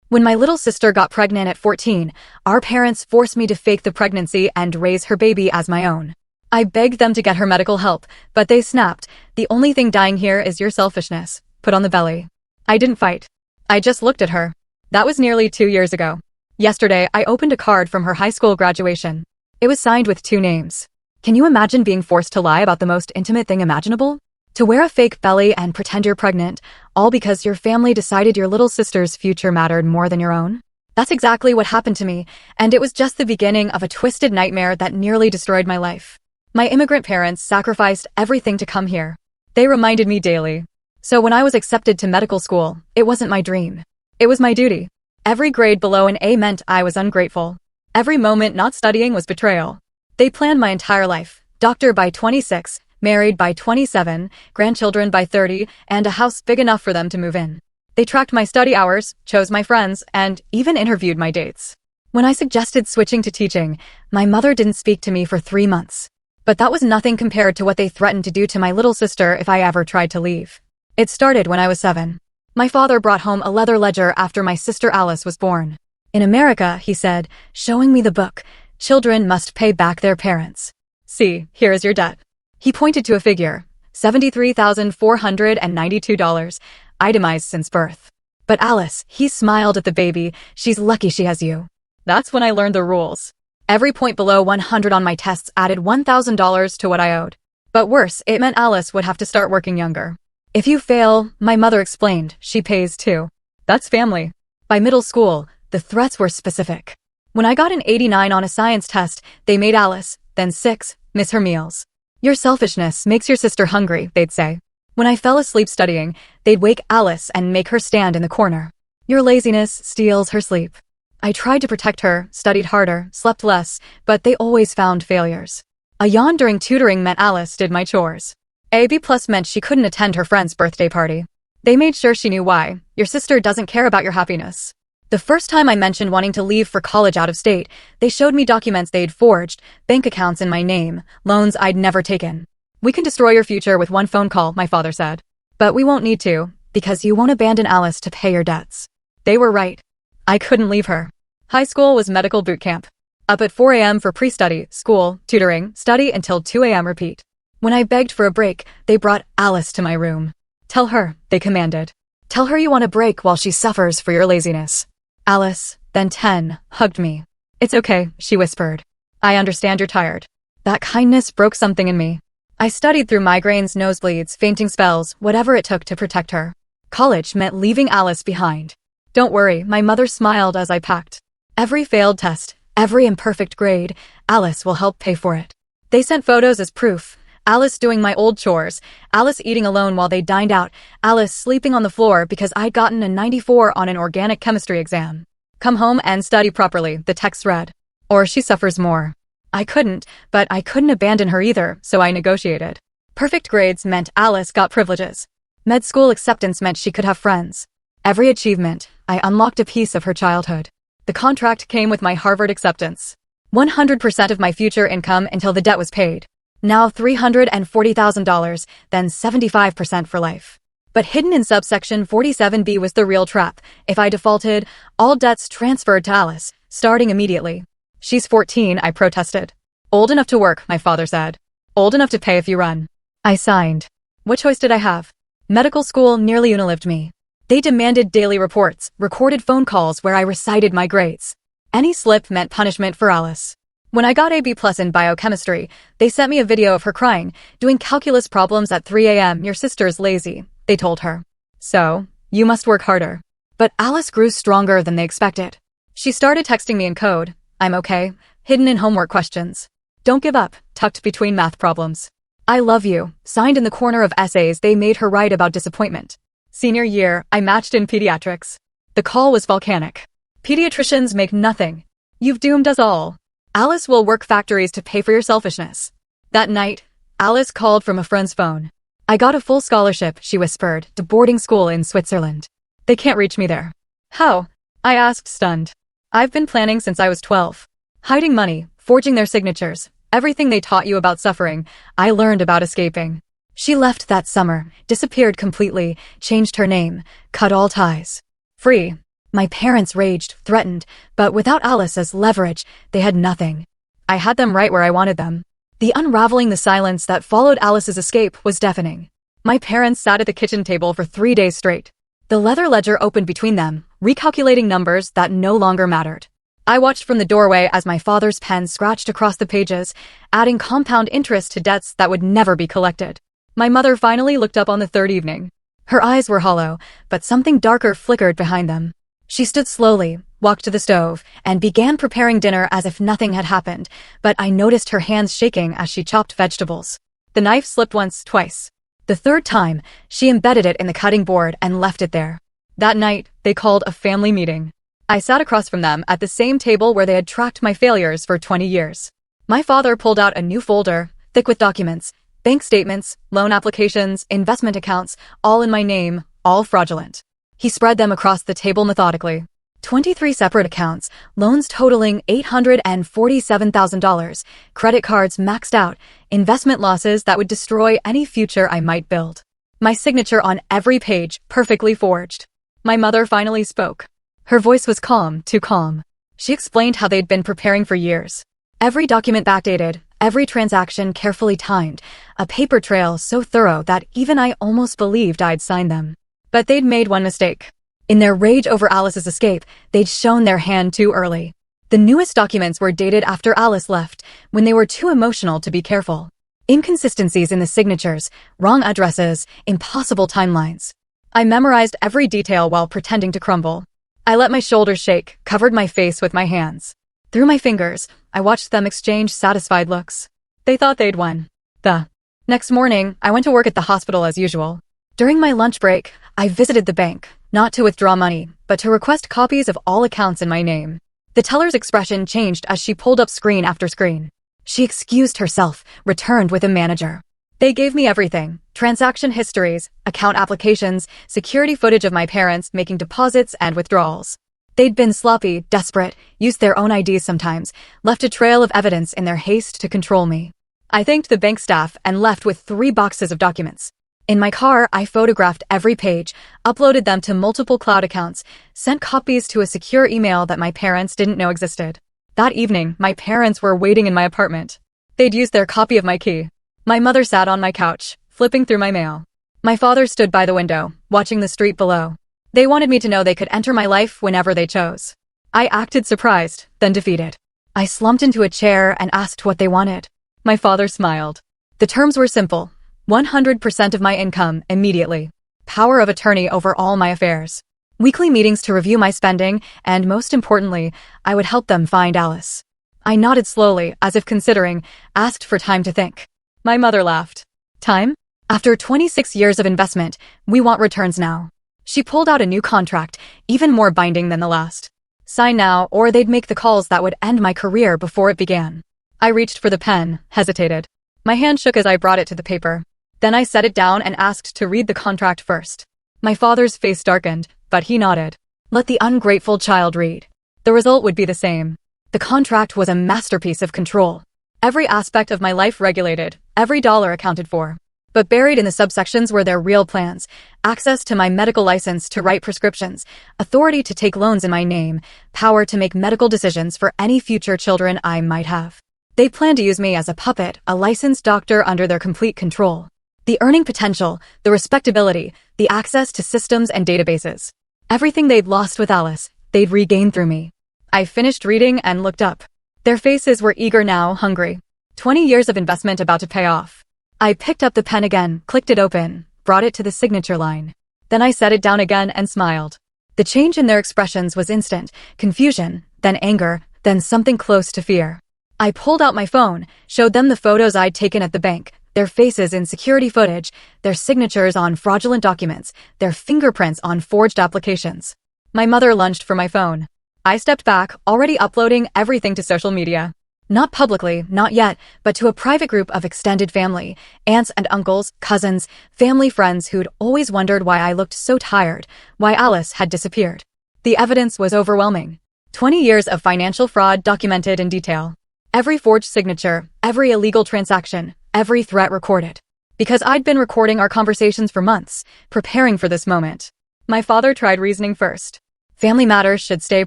When my little sister got pregnant at 14, our parents forced me to fake the pregnancy and raise her baby as my own. I begged them to get her medical help, but they snapped. The only thing dying here is your selfishness. Put on the belly. I didn't fight. I just looked at her. That was nearly 2 years ago. Yesterday, I opened a card from her high school graduation. It was signed with 2 names. Can you imagine being forced to lie about the most intimate thing imaginable? To wear a fake belly and pretend you're pregnant, all because your family decided your little sister's future mattered more than your own? That's exactly what happened to me, and it was just the beginning of a twisted nightmare that nearly destroyed my life. My immigrant parents sacrificed everything to come here. They reminded me daily. So when I was accepted to medical school, it wasn't my dream. It was my duty. Every grade below an A meant I was ungrateful. Every moment not studying was betrayal. They planned my entire life. Doctor by 26, married by 27, grandchildren by 30, and a house big enough for them to move in. They tracked my study hours, chose my friends, and even interviewed my dates. When I suggested switching to teaching, my mother didn't speak to me for 3 months. But that was nothing compared to what they threatened to do to my little sister if I ever tried to leave. It started when I was 7. My father brought home a leather ledger after my sister Alice was born. In America, he said, showing me the book, children must pay back their parents. See, here is your debt. He pointed to a figure, $73,492, itemized since birth. But Alice, he smiled at the baby, she's lucky she has you. That's when I learned the rules. Every point below 100 on my tests added $1,000 to what I owed. But worse, it meant Alice would have to start working younger. If you fail, my mother explained, she pays too. That's family. By middle school, the threats were specific. When I got an 89 on a science test, they made Alice, then 6, miss her meals. Your selfishness makes your sister hungry, they'd say. When I fell asleep studying, they'd wake Alice and make her stand in the corner. Your laziness steals her sleep. I tried to protect her, studied harder, slept less, but they always found failures. A yawn during tutoring meant Alice did my chores. A B+ meant she couldn't attend her friend's birthday party. They made sure she knew why. Your sister doesn't care about your happiness. The first time I mentioned wanting to leave for college out of state, they showed me documents they'd forged, bank accounts in my name, loans I'd never taken. We can destroy your future with one phone call, my father said. But we won't need to, because you won't abandon Alice to pay your debts. They were right. I couldn't leave her. High school was medical boot camp. Up at 4 a.m. for pre-study, school, tutoring, study until 2 a.m. repeat. When I begged for a break, they brought Alice to my room. Tell her, they commanded. Tell her you want a break while she suffers for your laziness. Alice, then 10, hugged me. It's okay, she whispered. I understand you're tired. That kindness broke something in me. I studied through migraines, nosebleeds, fainting spells, whatever it took to protect her. College meant leaving Alice behind. Don't worry, my mother smiled as I packed. Every failed test, every imperfect grade, Alice will help pay for it. They sent photos as proof. Alice doing my old chores, Alice eating alone while they dined out, Alice sleeping on the floor because I'd gotten a 94 on an organic chemistry exam. Come home and study properly, the text read. Or she suffers more. I couldn't, but I couldn't abandon her either, so I negotiated. Perfect grades meant Alice got privileges. Med school acceptance meant she could have friends. Every achievement, I unlocked a piece of her childhood. The contract came with my Harvard acceptance. 100% of my future income until the debt was paid. Now $340,000, then 75% for life. But hidden in subsection 47B was the real trap. If I defaulted, all debts transferred to Alice, starting immediately. She's 14, I protested. Old enough to work, my father said. Old enough to pay if you run. I signed. What choice did I have? Medical school nearly unalived me. They demanded daily reports, recorded phone calls where I recited my grades. Any slip meant punishment for Alice. When I got a B+ in biochemistry, they sent me a video of her crying, doing calculus problems at 3 a.m. Your sister's lazy, they told her. So, you must work harder. But Alice grew stronger than they expected. She started texting me in code, I'm okay, hidden in homework questions. Don't give up, tucked between math problems. I love you, signed in the corner of essays they made her write about disappointment. Senior year, I matched in pediatrics. The call was volcanic. Pediatricians make nothing. You've doomed us all. Alice will work factories to pay for your selfishness. That night, Alice called from a friend's phone. I got a full scholarship, she whispered, to boarding school in Switzerland. They can't reach me there. How? I asked, stunned. I've been planning since I was 12. Hiding money, forging their signatures, everything they taught you about suffering, I learned about escaping. She left that summer, disappeared completely, changed her name, cut all ties. Free. My parents raged, threatened, but without Alice as leverage, they had nothing. I had them right where I wanted them. The unraveling the silence that followed Alice's escape was deafening. My parents sat at the kitchen table for 3 days straight. The leather ledger opened between them, recalculating numbers that no longer mattered. I watched from the doorway as my father's pen scratched across the pages, adding compound interest to debts that would never be collected. My mother finally looked up on the third evening. Her eyes were hollow, but something darker flickered behind them. She stood slowly, walked to the stove, and began preparing dinner as if nothing had happened, but I noticed her hands shaking as she chopped vegetables. The knife slipped once, twice. The third time, she embedded it in the cutting board and left it there. That night, they called a family meeting. I sat across from them at the same table where they had tracked my failures for 20 years. My father pulled out a new folder, thick with documents, bank statements, loan applications, investment accounts, all in my name, all fraudulent. He spread them across the table methodically. 23 separate accounts, loans totaling $847,000, credit cards maxed out, investment losses that would destroy any future I might build. My signature on every page, perfectly forged. My mother finally spoke. Her voice was calm, too calm. She explained how they'd been preparing for years. Every document backdated, every transaction carefully timed, a paper trail so thorough that even I almost believed I'd signed them. But they'd made one mistake. In their rage over Alice's escape, they'd shown their hand too early. The newest documents were dated after Alice left, when they were too emotional to be careful. Inconsistencies in the signatures, wrong addresses, impossible timelines. I memorized every detail while pretending to crumble. I let my shoulders shake, covered my face with my hands. Through my fingers, I watched them exchange satisfied looks. They thought they'd won. The next morning, I went to work at the hospital as usual. During my lunch break, I visited the bank, not to withdraw money, but to request copies of all accounts in my name. The teller's expression changed as she pulled up screen after screen. She excused herself, returned with a manager. They gave me everything: transaction histories, account applications, security footage of my parents making deposits and withdrawals. They'd been sloppy, desperate, used their own IDs sometimes, left a trail of evidence in their haste to control me. I thanked the bank staff and left with 3 boxes of documents. In my car, I photographed every page, uploaded them to multiple cloud accounts, sent copies to a secure email that my parents didn't know existed. That evening, my parents were waiting in my apartment. They'd used their copy of my key. My mother sat on my couch, flipping through my mail. My father stood by the window, watching the street below. They wanted me to know they could enter my life whenever they chose. I acted surprised, then defeated. I slumped into a chair and asked what they wanted. My father smiled. The terms were simple: 100% of my income, immediately. Power of attorney over all my affairs. Weekly meetings to review my spending, and most importantly, I would help them find Alice. I nodded slowly, as if considering, asked for time to think. My mother laughed. Time? After 26 years of investment, we want returns now. She pulled out a new contract, even more binding than the last. Sign now, or they'd make the calls that would end my career before it began. I reached for the pen, hesitated. My hand shook as I brought it to the paper. Then I set it down and asked to read the contract first. My father's face darkened, but he nodded. Let the ungrateful child read. The result would be the same. The contract was a masterpiece of control. Every aspect of my life regulated, every dollar accounted for. But buried in the subsections were their real plans: access to my medical license to write prescriptions, authority to take loans in my name, power to make medical decisions for any future children I might have. They planned to use me as a puppet, a licensed doctor under their complete control. The earning potential, the respectability, the access to systems and databases. Everything they'd lost with Alice, they'd regained through me. I finished reading and looked up. Their faces were eager now, hungry. 20 years of investment about to pay off. I picked up the pen again, clicked it open, brought it to the signature line. Then I set it down again and smiled. The change in their expressions was instant: confusion, then anger, then something close to fear. I pulled out my phone, showed them the photos I'd taken at the bank, their faces in security footage, their signatures on fraudulent documents, their fingerprints on forged applications. My mother lunged for my phone. I stepped back, already uploading everything to social media. Not publicly, not yet, but to a private group of extended family, aunts and uncles, cousins, family friends who'd always wondered why I looked so tired, why Alice had disappeared. The evidence was overwhelming. 20 years of financial fraud documented in detail. Every forged signature, every illegal transaction, every threat recorded. Because I'd been recording our conversations for months, preparing for this moment. My father tried reasoning first. Family matters should stay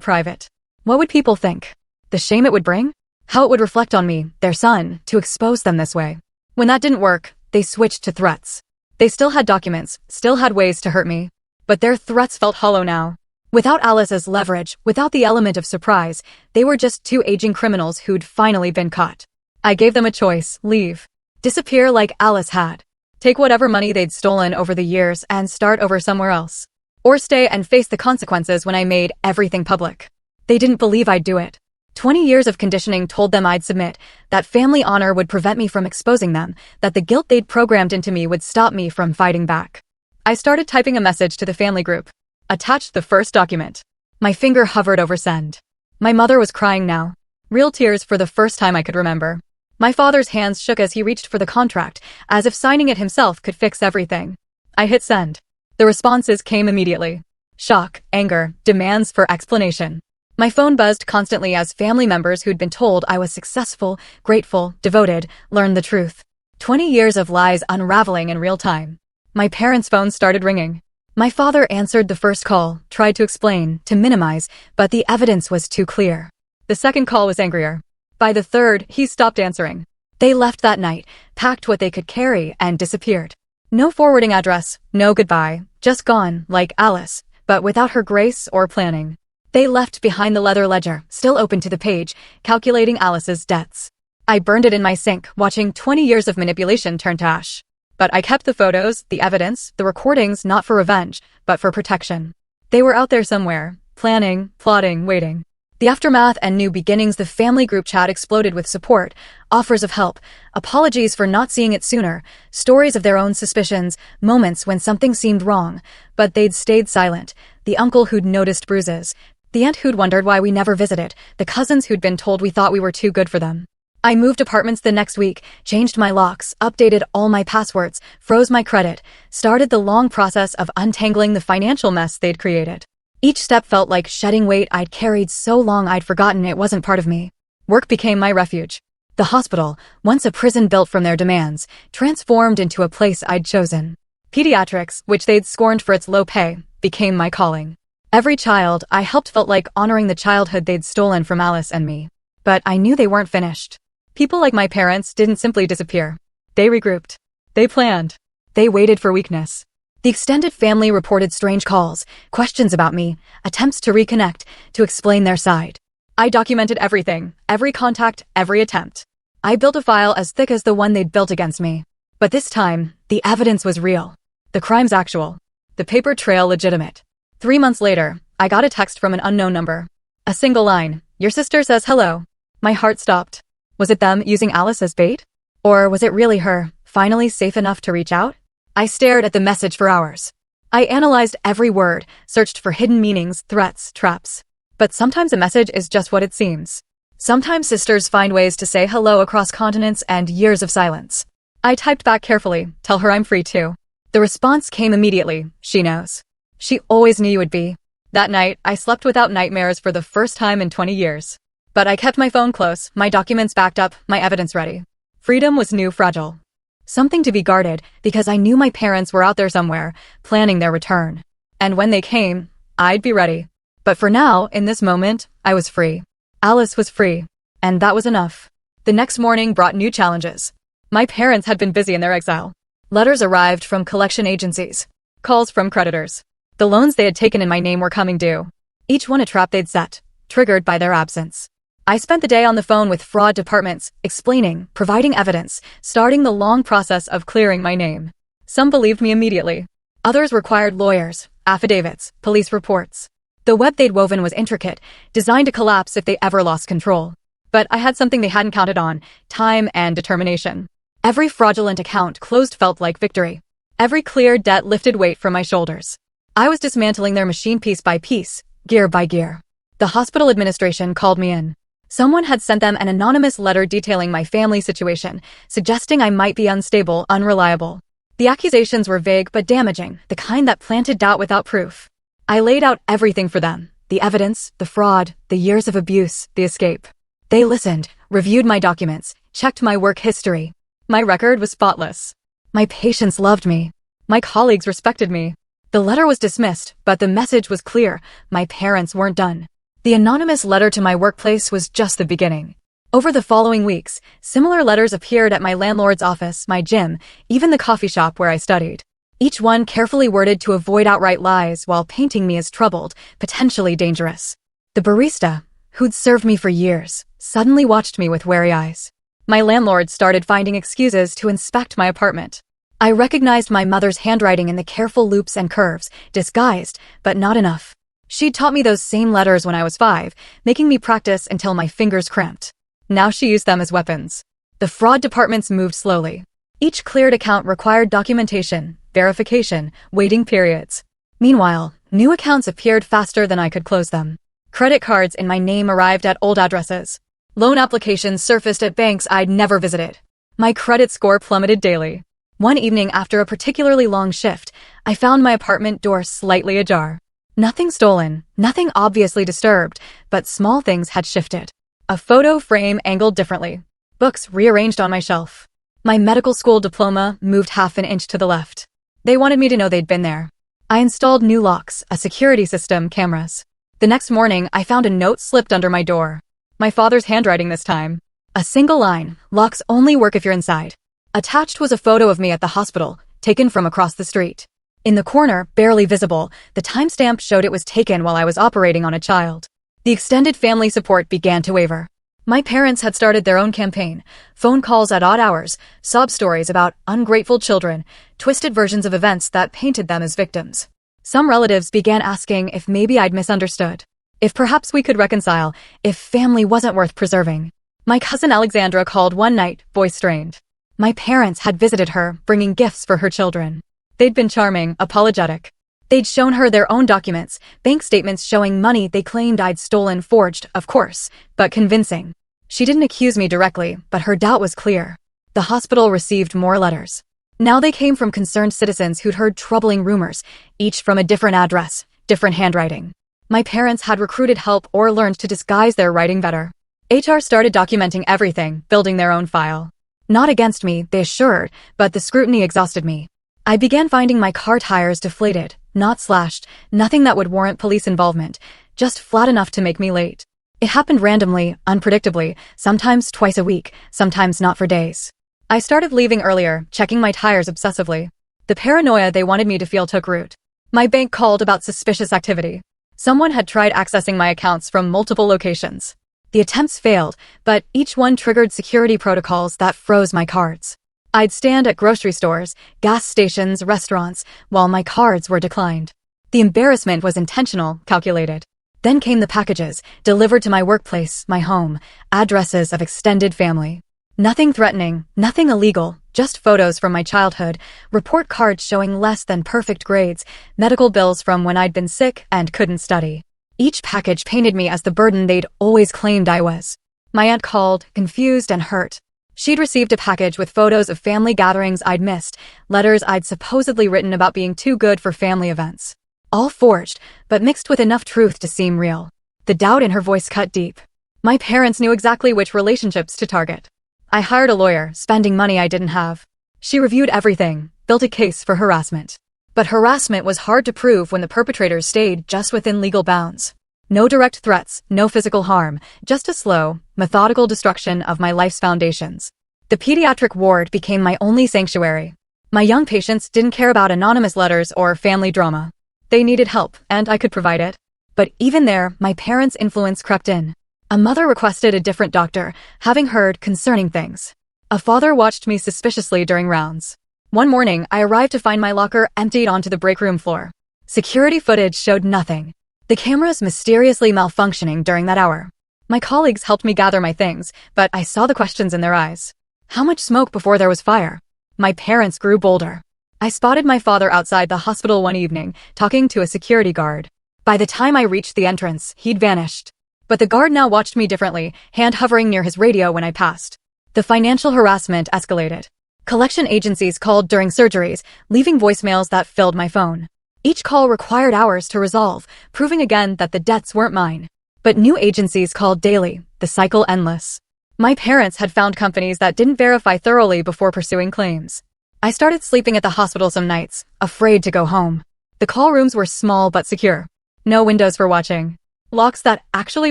private. What would people think? The shame it would bring? How it would reflect on me, their son, to expose them this way. When that didn't work, they switched to threats. They still had documents, still had ways to hurt me. But their threats felt hollow now. Without Alice as leverage, without the element of surprise, they were just two aging criminals who'd finally been caught. I gave them a choice: leave. Disappear like Alice had. Take whatever money they'd stolen over the years and start over somewhere else. Or stay and face the consequences when I made everything public. They didn't believe I'd do it. 20 years of conditioning told them I'd submit, that family honor would prevent me from exposing them, that the guilt they'd programmed into me would stop me from fighting back. I started typing a message to the family group. Attached the first document. My finger hovered over send. My mother was crying now. Real tears for the first time I could remember. My father's hands shook as he reached for the contract, as if signing it himself could fix everything. I hit send. The responses came immediately. Shock, anger, demands for explanation. My phone buzzed constantly as family members who'd been told I was successful, grateful, devoted, learned the truth. 20 years of lies unraveling in real time. My parents' phones started ringing. My father answered the first call, tried to explain, to minimize, but the evidence was too clear. The second call was angrier. By the third, he stopped answering. They left that night, packed what they could carry, and disappeared. No forwarding address, no goodbye, just gone, like Alice, but without her grace or planning. They left behind the leather ledger, still open to the page, calculating Alice's debts. I burned it in my sink, watching 20 years of manipulation turn to ash. But I kept the photos, the evidence, the recordings, not for revenge, but for protection. They were out there somewhere, planning, plotting, waiting. The aftermath and new beginnings. The family group chat exploded with support, offers of help, apologies for not seeing it sooner, stories of their own suspicions, moments when something seemed wrong, but they'd stayed silent. The uncle who'd noticed bruises, the aunt who'd wondered why we never visited, the cousins who'd been told we thought we were too good for them. I moved apartments the next week, changed my locks, updated all my passwords, froze my credit, started the long process of untangling the financial mess they'd created. Each step felt like shedding weight I'd carried so long I'd forgotten it wasn't part of me. Work became my refuge. The hospital, once a prison built from their demands, transformed into a place I'd chosen. Pediatrics, which they'd scorned for its low pay, became my calling. Every child I helped felt like honoring the childhood they'd stolen from Alice and me. But I knew they weren't finished. People like my parents didn't simply disappear. They regrouped. They planned. They waited for weakness. The extended family reported strange calls, questions about me, attempts to reconnect, to explain their side. I documented everything, every contact, every attempt. I built a file as thick as the one they'd built against me. But this time, the evidence was real. The crimes actual. The paper trail legitimate. 3 months later, I got a text from an unknown number. A single line: "Your sister says hello." My heart stopped. Was it them using Alice as bait? Or was it really her, finally safe enough to reach out? I stared at the message for hours. I analyzed every word, searched for hidden meanings, threats, traps. But sometimes a message is just what it seems. Sometimes sisters find ways to say hello across continents and years of silence. I typed back carefully, "Tell her I'm free too." The response came immediately: "She knows." She always knew you would be. That night, I slept without nightmares for the first time in 20 years. But I kept my phone close, my documents backed up, my evidence ready. Freedom was new, fragile. Something to be guarded, because I knew my parents were out there somewhere, planning their return. And when they came, I'd be ready. But for now, in this moment, I was free. Alice was free. And that was enough. The next morning brought new challenges. My parents had been busy in their exile. Letters arrived from collection agencies. Calls from creditors. The loans they had taken in my name were coming due. Each one a trap they'd set, triggered by their absence. I spent the day on the phone with fraud departments, explaining, providing evidence, starting the long process of clearing my name. Some believed me immediately. Others required lawyers, affidavits, police reports. The web they'd woven was intricate, designed to collapse if they ever lost control. But I had something they hadn't counted on: time and determination. Every fraudulent account closed felt like victory. Every cleared debt lifted weight from my shoulders. I was dismantling their machine piece by piece, gear by gear. The hospital administration called me in. Someone had sent them an anonymous letter detailing my family situation, suggesting I might be unstable, unreliable. The accusations were vague but damaging, the kind that planted doubt without proof. I laid out everything for them: the evidence, the fraud, the years of abuse, the escape. They listened, reviewed my documents, checked my work history. My record was spotless. My patients loved me. My colleagues respected me. The letter was dismissed, but the message was clear. My parents weren't done. The anonymous letter to my workplace was just the beginning. Over the following weeks, similar letters appeared at my landlord's office, my gym, even the coffee shop where I studied. Each one carefully worded to avoid outright lies while painting me as troubled, potentially dangerous. The barista, who'd served me for years, suddenly watched me with wary eyes. My landlord started finding excuses to inspect my apartment. I recognized my mother's handwriting in the careful loops and curves, disguised, but not enough. She'd taught me those same letters when I was 5, making me practice until my fingers cramped. Now she used them as weapons. The fraud departments moved slowly. Each cleared account required documentation, verification, waiting periods. Meanwhile, new accounts appeared faster than I could close them. Credit cards in my name arrived at old addresses. Loan applications surfaced at banks I'd never visited. My credit score plummeted daily. One evening after a particularly long shift, I found my apartment door slightly ajar. Nothing stolen, nothing obviously disturbed, but small things had shifted. A photo frame angled differently. Books rearranged on my shelf. My medical school diploma moved half an inch to the left. They wanted me to know they'd been there. I installed new locks, a security system, cameras. The next morning, I found a note slipped under my door. My father's handwriting this time. A single line, locks only work if you're inside. Attached was a photo of me at the hospital, taken from across the street. In the corner, barely visible, the timestamp showed it was taken while I was operating on a child. The extended family support began to waver. My parents had started their own campaign, phone calls at odd hours, sob stories about ungrateful children, twisted versions of events that painted them as victims. Some relatives began asking if maybe I'd misunderstood, if perhaps we could reconcile, if family wasn't worth preserving. My cousin Alexandra called one night, voice strained. My parents had visited her, bringing gifts for her children. They'd been charming, apologetic. They'd shown her their own documents, bank statements showing money they claimed I'd stolen, forged, of course, but convincing. She didn't accuse me directly, but her doubt was clear. The hospital received more letters. Now they came from concerned citizens who'd heard troubling rumors, each from a different address, different handwriting. My parents had recruited help or learned to disguise their writing better. HR started documenting everything, building their own file. Not against me, they assured, but the scrutiny exhausted me. I began finding my car tires deflated, not slashed, nothing that would warrant police involvement, just flat enough to make me late. It happened randomly, unpredictably, sometimes twice a week, sometimes not for days. I started leaving earlier, checking my tires obsessively. The paranoia they wanted me to feel took root. My bank called about suspicious activity. Someone had tried accessing my accounts from multiple locations. The attempts failed, but each one triggered security protocols that froze my cards. I'd stand at grocery stores, gas stations, restaurants, while my cards were declined. The embarrassment was intentional, calculated. Then came the packages, delivered to my workplace, my home, addresses of extended family. Nothing threatening, nothing illegal, just photos from my childhood, report cards showing less than perfect grades, medical bills from when I'd been sick and couldn't study. Each package painted me as the burden they'd always claimed I was. My aunt called, confused and hurt. She'd received a package with photos of family gatherings I'd missed, letters I'd supposedly written about being too good for family events. All forged, but mixed with enough truth to seem real. The doubt in her voice cut deep. My parents knew exactly which relationships to target. I hired a lawyer, spending money I didn't have. She reviewed everything, built a case for harassment. But harassment was hard to prove when the perpetrators stayed just within legal bounds. No direct threats, no physical harm, just a slow, methodical destruction of my life's foundations. The pediatric ward became my only sanctuary. My young patients didn't care about anonymous letters or family drama. They needed help, and I could provide it. But even there, my parents' influence crept in. A mother requested a different doctor, having heard concerning things. A father watched me suspiciously during rounds. One morning, I arrived to find my locker emptied onto the break room floor. Security footage showed nothing. The cameras mysteriously malfunctioning during that hour. My colleagues helped me gather my things, but I saw the questions in their eyes. How much smoke before there was fire? My parents grew bolder. I spotted my father outside the hospital one evening, talking to a security guard. By the time I reached the entrance, he'd vanished. But the guard now watched me differently, hand hovering near his radio when I passed. The financial harassment escalated. Collection agencies called during surgeries, leaving voicemails that filled my phone. Each call required hours to resolve, proving again that the debts weren't mine. But new agencies called daily, the cycle endless. My parents had found companies that didn't verify thoroughly before pursuing claims. I started sleeping at the hospital some nights, afraid to go home. The call rooms were small but secure. No windows for watching. Locks that actually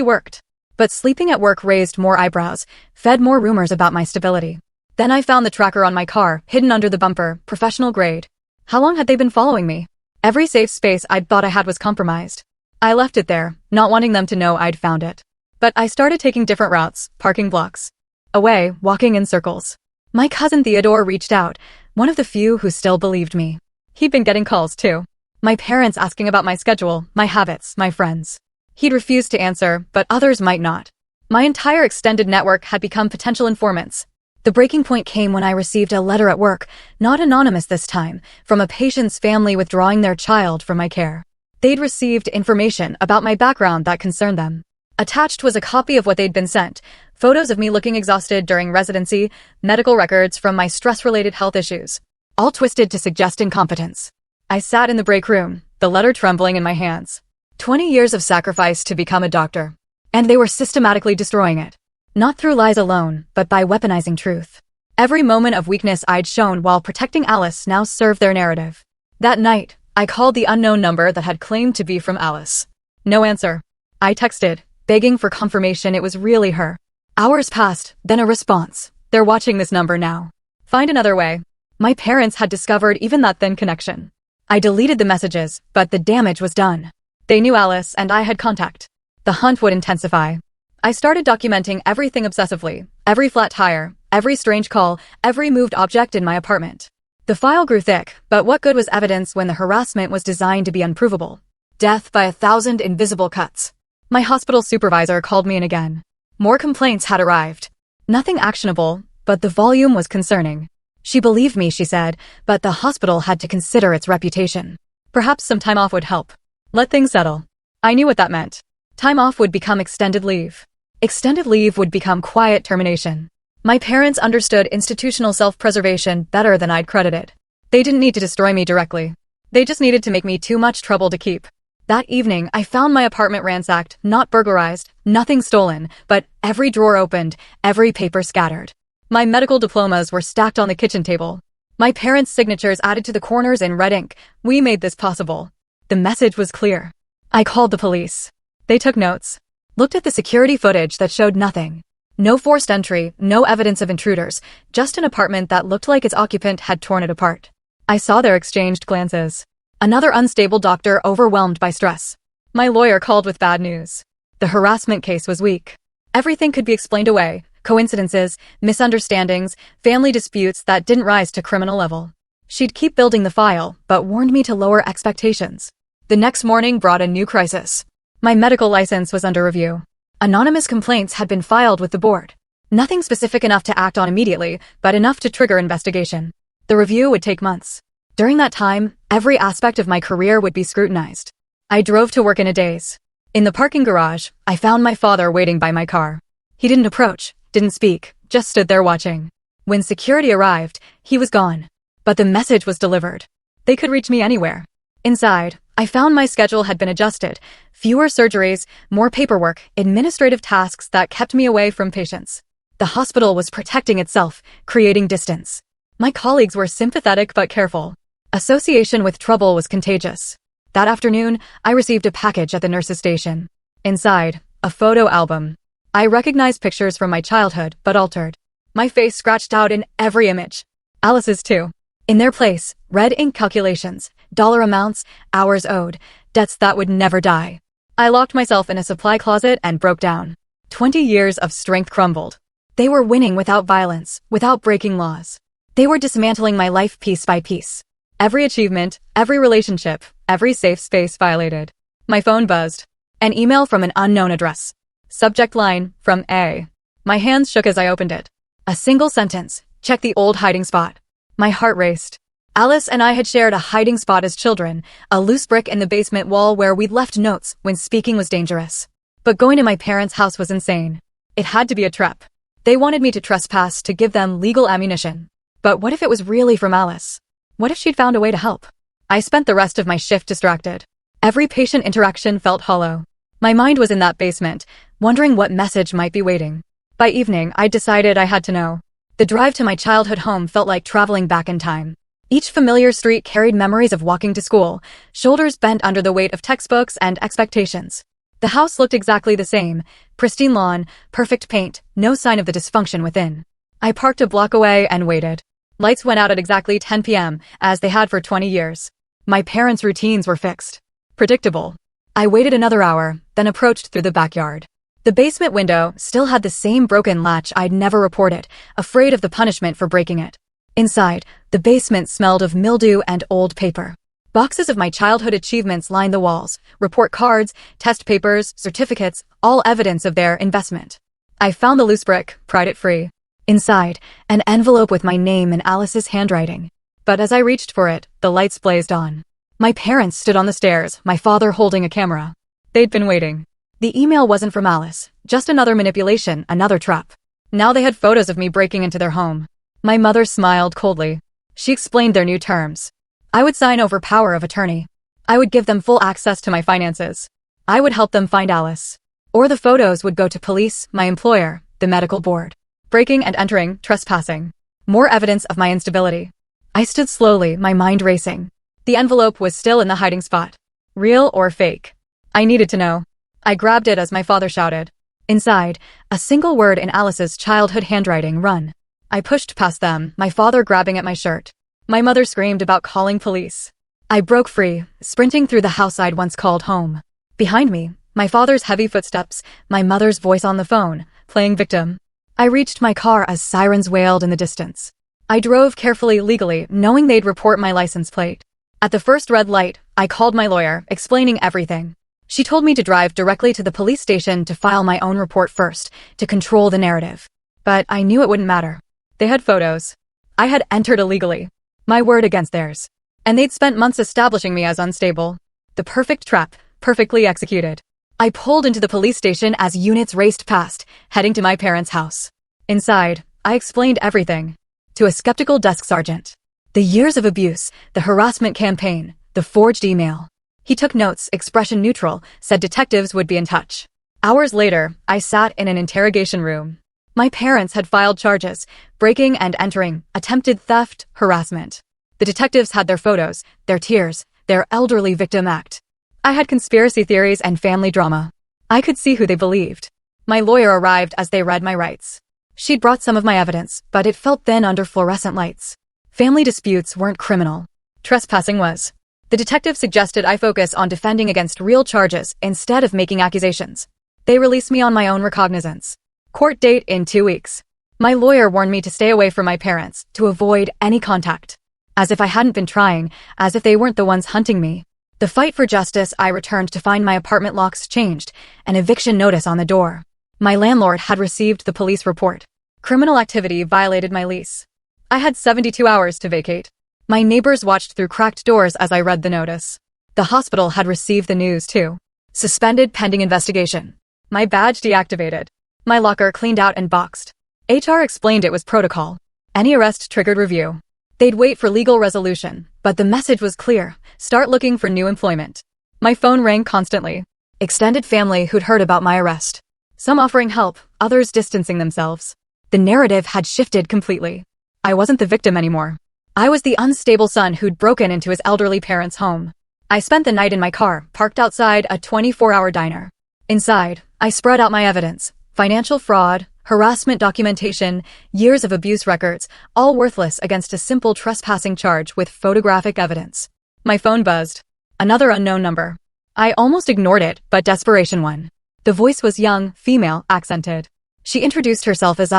worked. But sleeping at work raised more eyebrows, fed more rumors about my stability. Then I found the tracker on my car, hidden under the bumper, professional grade. How long had they been following me? Every safe space I'd thought I had was compromised. I left it there, not wanting them to know I'd found it. But I started taking different routes, parking blocks away, walking in circles. My cousin Theodore reached out, one of the few who still believed me. He'd been getting calls too. My parents asking about my schedule, my habits, my friends. He'd refused to answer, but others might not. My entire extended network had become potential informants. The breaking point came when I received a letter at work, not anonymous this time, from a patient's family withdrawing their child from my care. They'd received information about my background that concerned them. Attached was a copy of what they'd been sent, photos of me looking exhausted during residency, medical records from my stress-related health issues, all twisted to suggest incompetence. I sat in the break room, the letter trembling in my hands. 20 years of sacrifice to become a doctor. And they were systematically destroying it. Not through lies alone, but by weaponizing truth. Every moment of weakness I'd shown while protecting Alice now served their narrative. That night, I called the unknown number that had claimed to be from Alice. No answer. I texted, begging for confirmation it was really her. Hours passed, then a response. They're watching this number now. Find another way. My parents had discovered even that thin connection. I deleted the messages, but the damage was done. They knew Alice and I had contact. The hunt would intensify. I started documenting everything obsessively, every flat tire, every strange call, every moved object in my apartment. The file grew thick, but what good was evidence when the harassment was designed to be unprovable? Death by 1,000 invisible cuts. My hospital supervisor called me in again. More complaints had arrived. Nothing actionable, but the volume was concerning. She believed me, she said, but the hospital had to consider its reputation. Perhaps some time off would help. Let things settle. I knew what that meant. Time off would become extended leave. Extended leave would become quiet termination. My parents understood institutional self-preservation better than I'd credited. They didn't need to destroy me directly. They just needed to make me too much trouble to keep. That evening, I found my apartment ransacked, not burglarized, nothing stolen, but every drawer opened, every paper scattered. My medical diplomas were stacked on the kitchen table. My parents' signatures added to the corners in red ink. We made this possible. The message was clear. I called the police. They took notes. Looked at the security footage that showed nothing. No forced entry, no evidence of intruders, just an apartment that looked like its occupant had torn it apart. I saw their exchanged glances. Another unstable doctor overwhelmed by stress. My lawyer called with bad news. The harassment case was weak. Everything could be explained away. Coincidences, misunderstandings, family disputes that didn't rise to criminal level. She'd keep building the file, but warned me to lower expectations. The next morning brought a new crisis. My medical license was under review. Anonymous complaints had been filed with the board. Nothing specific enough to act on immediately, but enough to trigger investigation. The review would take months. During that time, every aspect of my career would be scrutinized. I drove to work in a daze. In the parking garage, I found my father waiting by my car. He didn't approach, didn't speak, just stood there watching. When security arrived, he was gone. But the message was delivered. They could reach me anywhere. Inside, I found my schedule had been adjusted. Fewer surgeries, more paperwork, administrative tasks that kept me away from patients. The hospital was protecting itself, creating distance. My colleagues were sympathetic but careful. Association with trouble was contagious. That afternoon, I received a package at the nurse's station. Inside, a photo album. I recognized pictures from my childhood, but altered. My face scratched out in every image. Alice's too. In their place, red ink calculations, dollar amounts, hours owed, debts that would never die. I locked myself in a supply closet and broke down. 20 years of strength crumbled. They were winning without violence, without breaking laws. They were dismantling my life piece by piece. Every achievement, every relationship, every safe space violated. My phone buzzed. An email from an unknown address. Subject line, from A. My hands shook as I opened it. A single sentence, check the old hiding spot. My heart raced. Alice and I had shared a hiding spot as children, a loose brick in the basement wall where we'd left notes when speaking was dangerous. But going to my parents' house was insane. It had to be a trap. They wanted me to trespass to give them legal ammunition. But what if it was really from Alice? What if she'd found a way to help? I spent the rest of my shift distracted. Every patient interaction felt hollow. My mind was in that basement, wondering what message might be waiting. By evening, I decided I had to know. The drive to my childhood home felt like traveling back in time. Each familiar street carried memories of walking to school, shoulders bent under the weight of textbooks and expectations. The house looked exactly the same, pristine lawn, perfect paint, no sign of the dysfunction within. I parked a block away and waited. Lights went out at exactly 10 p.m., as they had for 20 years. My parents' routines were fixed. Predictable. I waited another hour, then approached through the backyard. The basement window still had the same broken latch I'd never reported, afraid of the punishment for breaking it. Inside, the basement smelled of mildew and old paper. Boxes of my childhood achievements lined the walls, report cards, test papers, certificates, all evidence of their investment. I found the loose brick, pried it free. Inside, an envelope with my name in Alice's handwriting. But as I reached for it, the lights blazed on. My parents stood on the stairs, my father holding a camera. They'd been waiting. The email wasn't from Alice, just another manipulation, another trap. Now they had photos of me breaking into their home. My mother smiled coldly. She explained their new terms. I would sign over power of attorney. I would give them full access to my finances. I would help them find Alice. Or the photos would go to police, my employer, the medical board. Breaking and entering, trespassing. More evidence of my instability. I stood slowly, my mind racing. The envelope was still in the hiding spot. Real or fake? I needed to know. I grabbed it as my father shouted. Inside, a single word in Alice's childhood handwriting, run. I pushed past them, my father grabbing at my shirt. My mother screamed about calling police. I broke free, sprinting through the house I'd once called home. Behind me, my father's heavy footsteps, my mother's voice on the phone, playing victim. I reached my car as sirens wailed in the distance. I drove carefully, legally, knowing they'd report my license plate. At the first red light, I called my lawyer, explaining everything. She told me to drive directly to the police station to file my own report first, to control the narrative. But I knew it wouldn't matter. They had photos. I had entered illegally. My word against theirs. And they'd spent months establishing me as unstable. The perfect trap, perfectly executed. I pulled into the police station as units raced past, heading to my parents' house. Inside, I explained everything. To a skeptical desk sergeant. The years of abuse, the harassment campaign, the forged email. He took notes, expression neutral, said detectives would be in touch. Hours later, I sat in an interrogation room. My parents had filed charges, breaking and entering, attempted theft, harassment. The detectives had their photos, their tears, their elderly victim act. I had conspiracy theories and family drama. I could see who they believed. My lawyer arrived as they read my rights. She'd brought some of my evidence, but it felt thin under fluorescent lights. Family disputes weren't criminal. Trespassing was. The detective suggested I focus on defending against real charges instead of making accusations. They released me on my own recognizance. Court date in 2 weeks. My lawyer warned me to stay away from my parents, to avoid any contact. As if I hadn't been trying, as if they weren't the ones hunting me. The fight for justice, I returned to find my apartment locks changed, an eviction notice on the door. My landlord had received the police report. Criminal activity violated my lease. I had 72 hours to vacate. My neighbors watched through cracked doors as I read the notice. The hospital had received the news too. Suspended pending investigation. My badge deactivated. My locker cleaned out and boxed. HR explained it was protocol. Any arrest triggered review. They'd wait for legal resolution, but the message was clear. Start looking for new employment. My phone rang constantly. Extended family who'd heard about my arrest. Some offering help, others distancing themselves. The narrative had shifted completely. I wasn't the victim anymore. I was the unstable son who'd broken into his elderly parents' home. I spent the night in my car, parked outside a 24-hour diner. Inside, I spread out my evidence. Financial fraud, harassment documentation, years of abuse records, all worthless against a simple trespassing charge with photographic evidence. My phone buzzed. Another unknown number. I almost ignored it, but desperation won. The voice was young, female, accented. She introduced herself as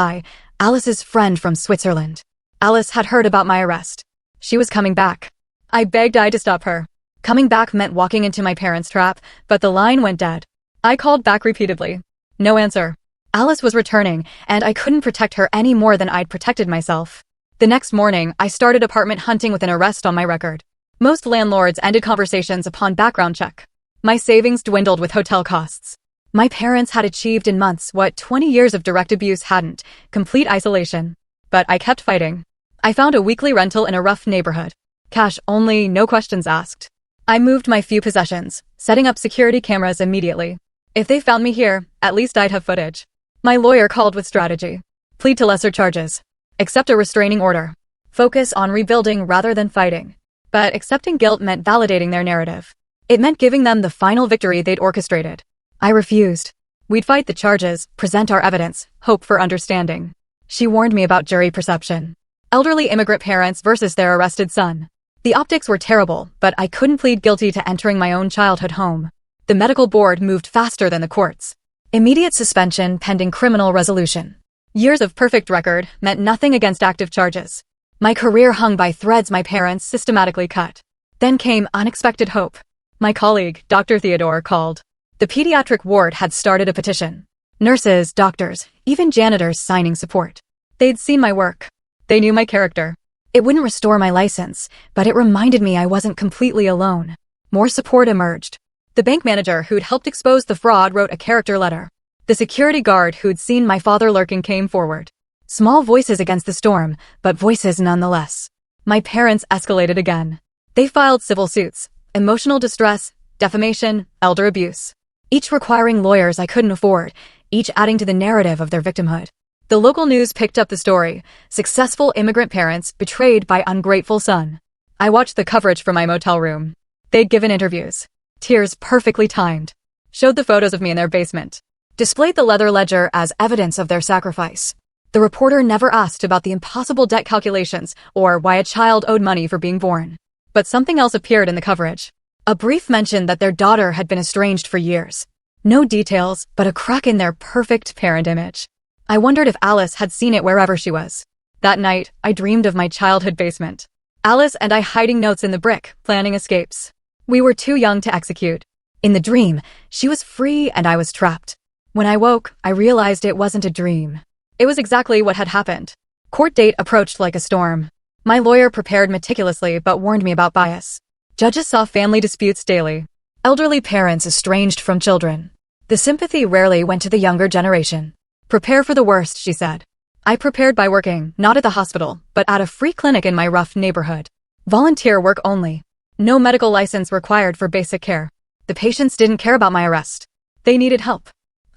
Alice's friend from Switzerland. Alice had heard about my arrest. She was coming back. I begged to stop her. Coming back meant walking into my parents' trap, but the line went dead. I called back repeatedly. No answer. Alice was returning, and I couldn't protect her any more than I'd protected myself. The next morning, I started apartment hunting with an arrest on my record. Most landlords ended conversations upon background check. My savings dwindled with hotel costs. My parents had achieved in months what 20 years of direct abuse hadn't, complete isolation. But I kept fighting. I found a weekly rental in a rough neighborhood. Cash only, no questions asked. I moved my few possessions, setting up security cameras immediately. If they found me here, at least I'd have footage. My lawyer called with strategy. Plead to lesser charges. Accept a restraining order. Focus on rebuilding rather than fighting. But accepting guilt meant validating their narrative. It meant giving them the final victory they'd orchestrated. I refused. We'd fight the charges, present our evidence, hope for understanding. She warned me about jury perception. Elderly immigrant parents versus their arrested son. The optics were terrible, but I couldn't plead guilty to entering my own childhood home. The medical board moved faster than the courts. Immediate suspension pending criminal resolution. Years of perfect record meant nothing against active charges. My career hung by threads my parents systematically cut. Then came unexpected hope. My colleague, Dr. Theodore, called. The pediatric ward had started a petition. Nurses, doctors, even janitors signing support. They'd seen my work. They knew my character. It wouldn't restore my license, but it reminded me I wasn't completely alone. More support emerged. The bank manager who'd helped expose the fraud wrote a character letter. The security guard who'd seen my father lurking came forward. Small voices against the storm, but voices nonetheless. My parents escalated again. They filed civil suits, emotional distress, defamation, elder abuse. Each requiring lawyers I couldn't afford, each adding to the narrative of their victimhood. The local news picked up the story. Successful immigrant parents betrayed by ungrateful son. I watched the coverage from my motel room. They'd given interviews. Tears perfectly timed. Showed the photos of me in their basement. Displayed the leather ledger as evidence of their sacrifice. The reporter never asked about the impossible debt calculations or why a child owed money for being born. But something else appeared in the coverage. A brief mention that their daughter had been estranged for years. No details, but a crack in their perfect parent image. I wondered if Alice had seen it wherever she was. That night, I dreamed of my childhood basement. Alice and I hiding notes in the brick, planning escapes. We were too young to execute. In the dream, she was free and I was trapped. When I woke, I realized it wasn't a dream. It was exactly what had happened. Court date approached like a storm. My lawyer prepared meticulously but warned me about bias. Judges saw family disputes daily. Elderly parents estranged from children. The sympathy rarely went to the younger generation. Prepare for the worst, she said. I prepared by working, not at the hospital, but at a free clinic in my rough neighborhood. Volunteer work only. No medical license required for basic care. The patients didn't care about my arrest. They needed help.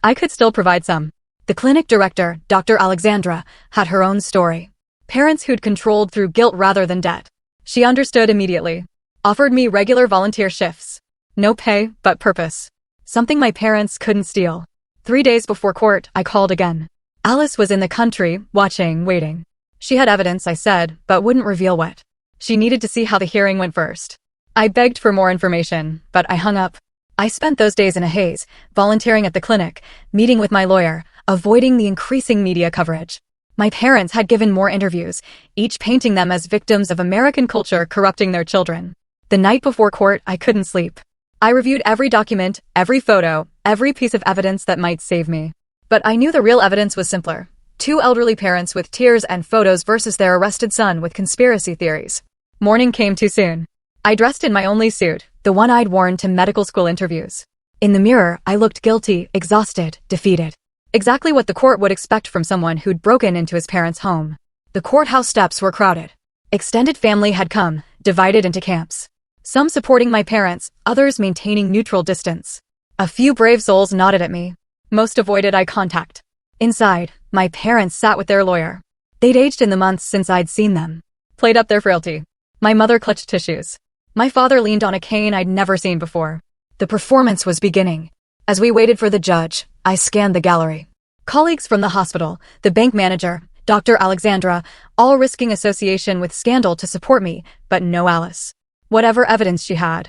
I could still provide some. The clinic director, Dr. Alexandra, had her own story. Parents who'd controlled through guilt rather than debt. She understood immediately. Offered me regular volunteer shifts. No pay, but purpose. Something my parents couldn't steal. 3 days before court, I called again. Alice was in the country, watching, waiting. She had evidence, I said, but wouldn't reveal what. She needed to see how the hearing went first. I begged for more information, but I hung up. I spent those days in a haze, volunteering at the clinic, meeting with my lawyer, avoiding the increasing media coverage. My parents had given more interviews, each painting them as victims of American culture corrupting their children. The night before court, I couldn't sleep. I reviewed every document, every photo, every piece of evidence that might save me. But I knew the real evidence was simpler. 2 elderly parents with tears and photos versus their arrested son with conspiracy theories. Morning came too soon. I dressed in my only suit, the one I'd worn to medical school interviews. In the mirror, I looked guilty, exhausted, defeated. Exactly what the court would expect from someone who'd broken into his parents' home. The courthouse steps were crowded. Extended family had come, divided into camps. Some supporting my parents, others maintaining neutral distance. A few brave souls nodded at me. Most avoided eye contact. Inside, my parents sat with their lawyer. They'd aged in the months since I'd seen them. Played up their frailty. My mother clutched tissues. My father leaned on a cane I'd never seen before. The performance was beginning. As we waited for the judge, I scanned the gallery. Colleagues from the hospital, the bank manager, Dr. Alexandra, all risking association with scandal to support me, but no Alice. Whatever evidence she had,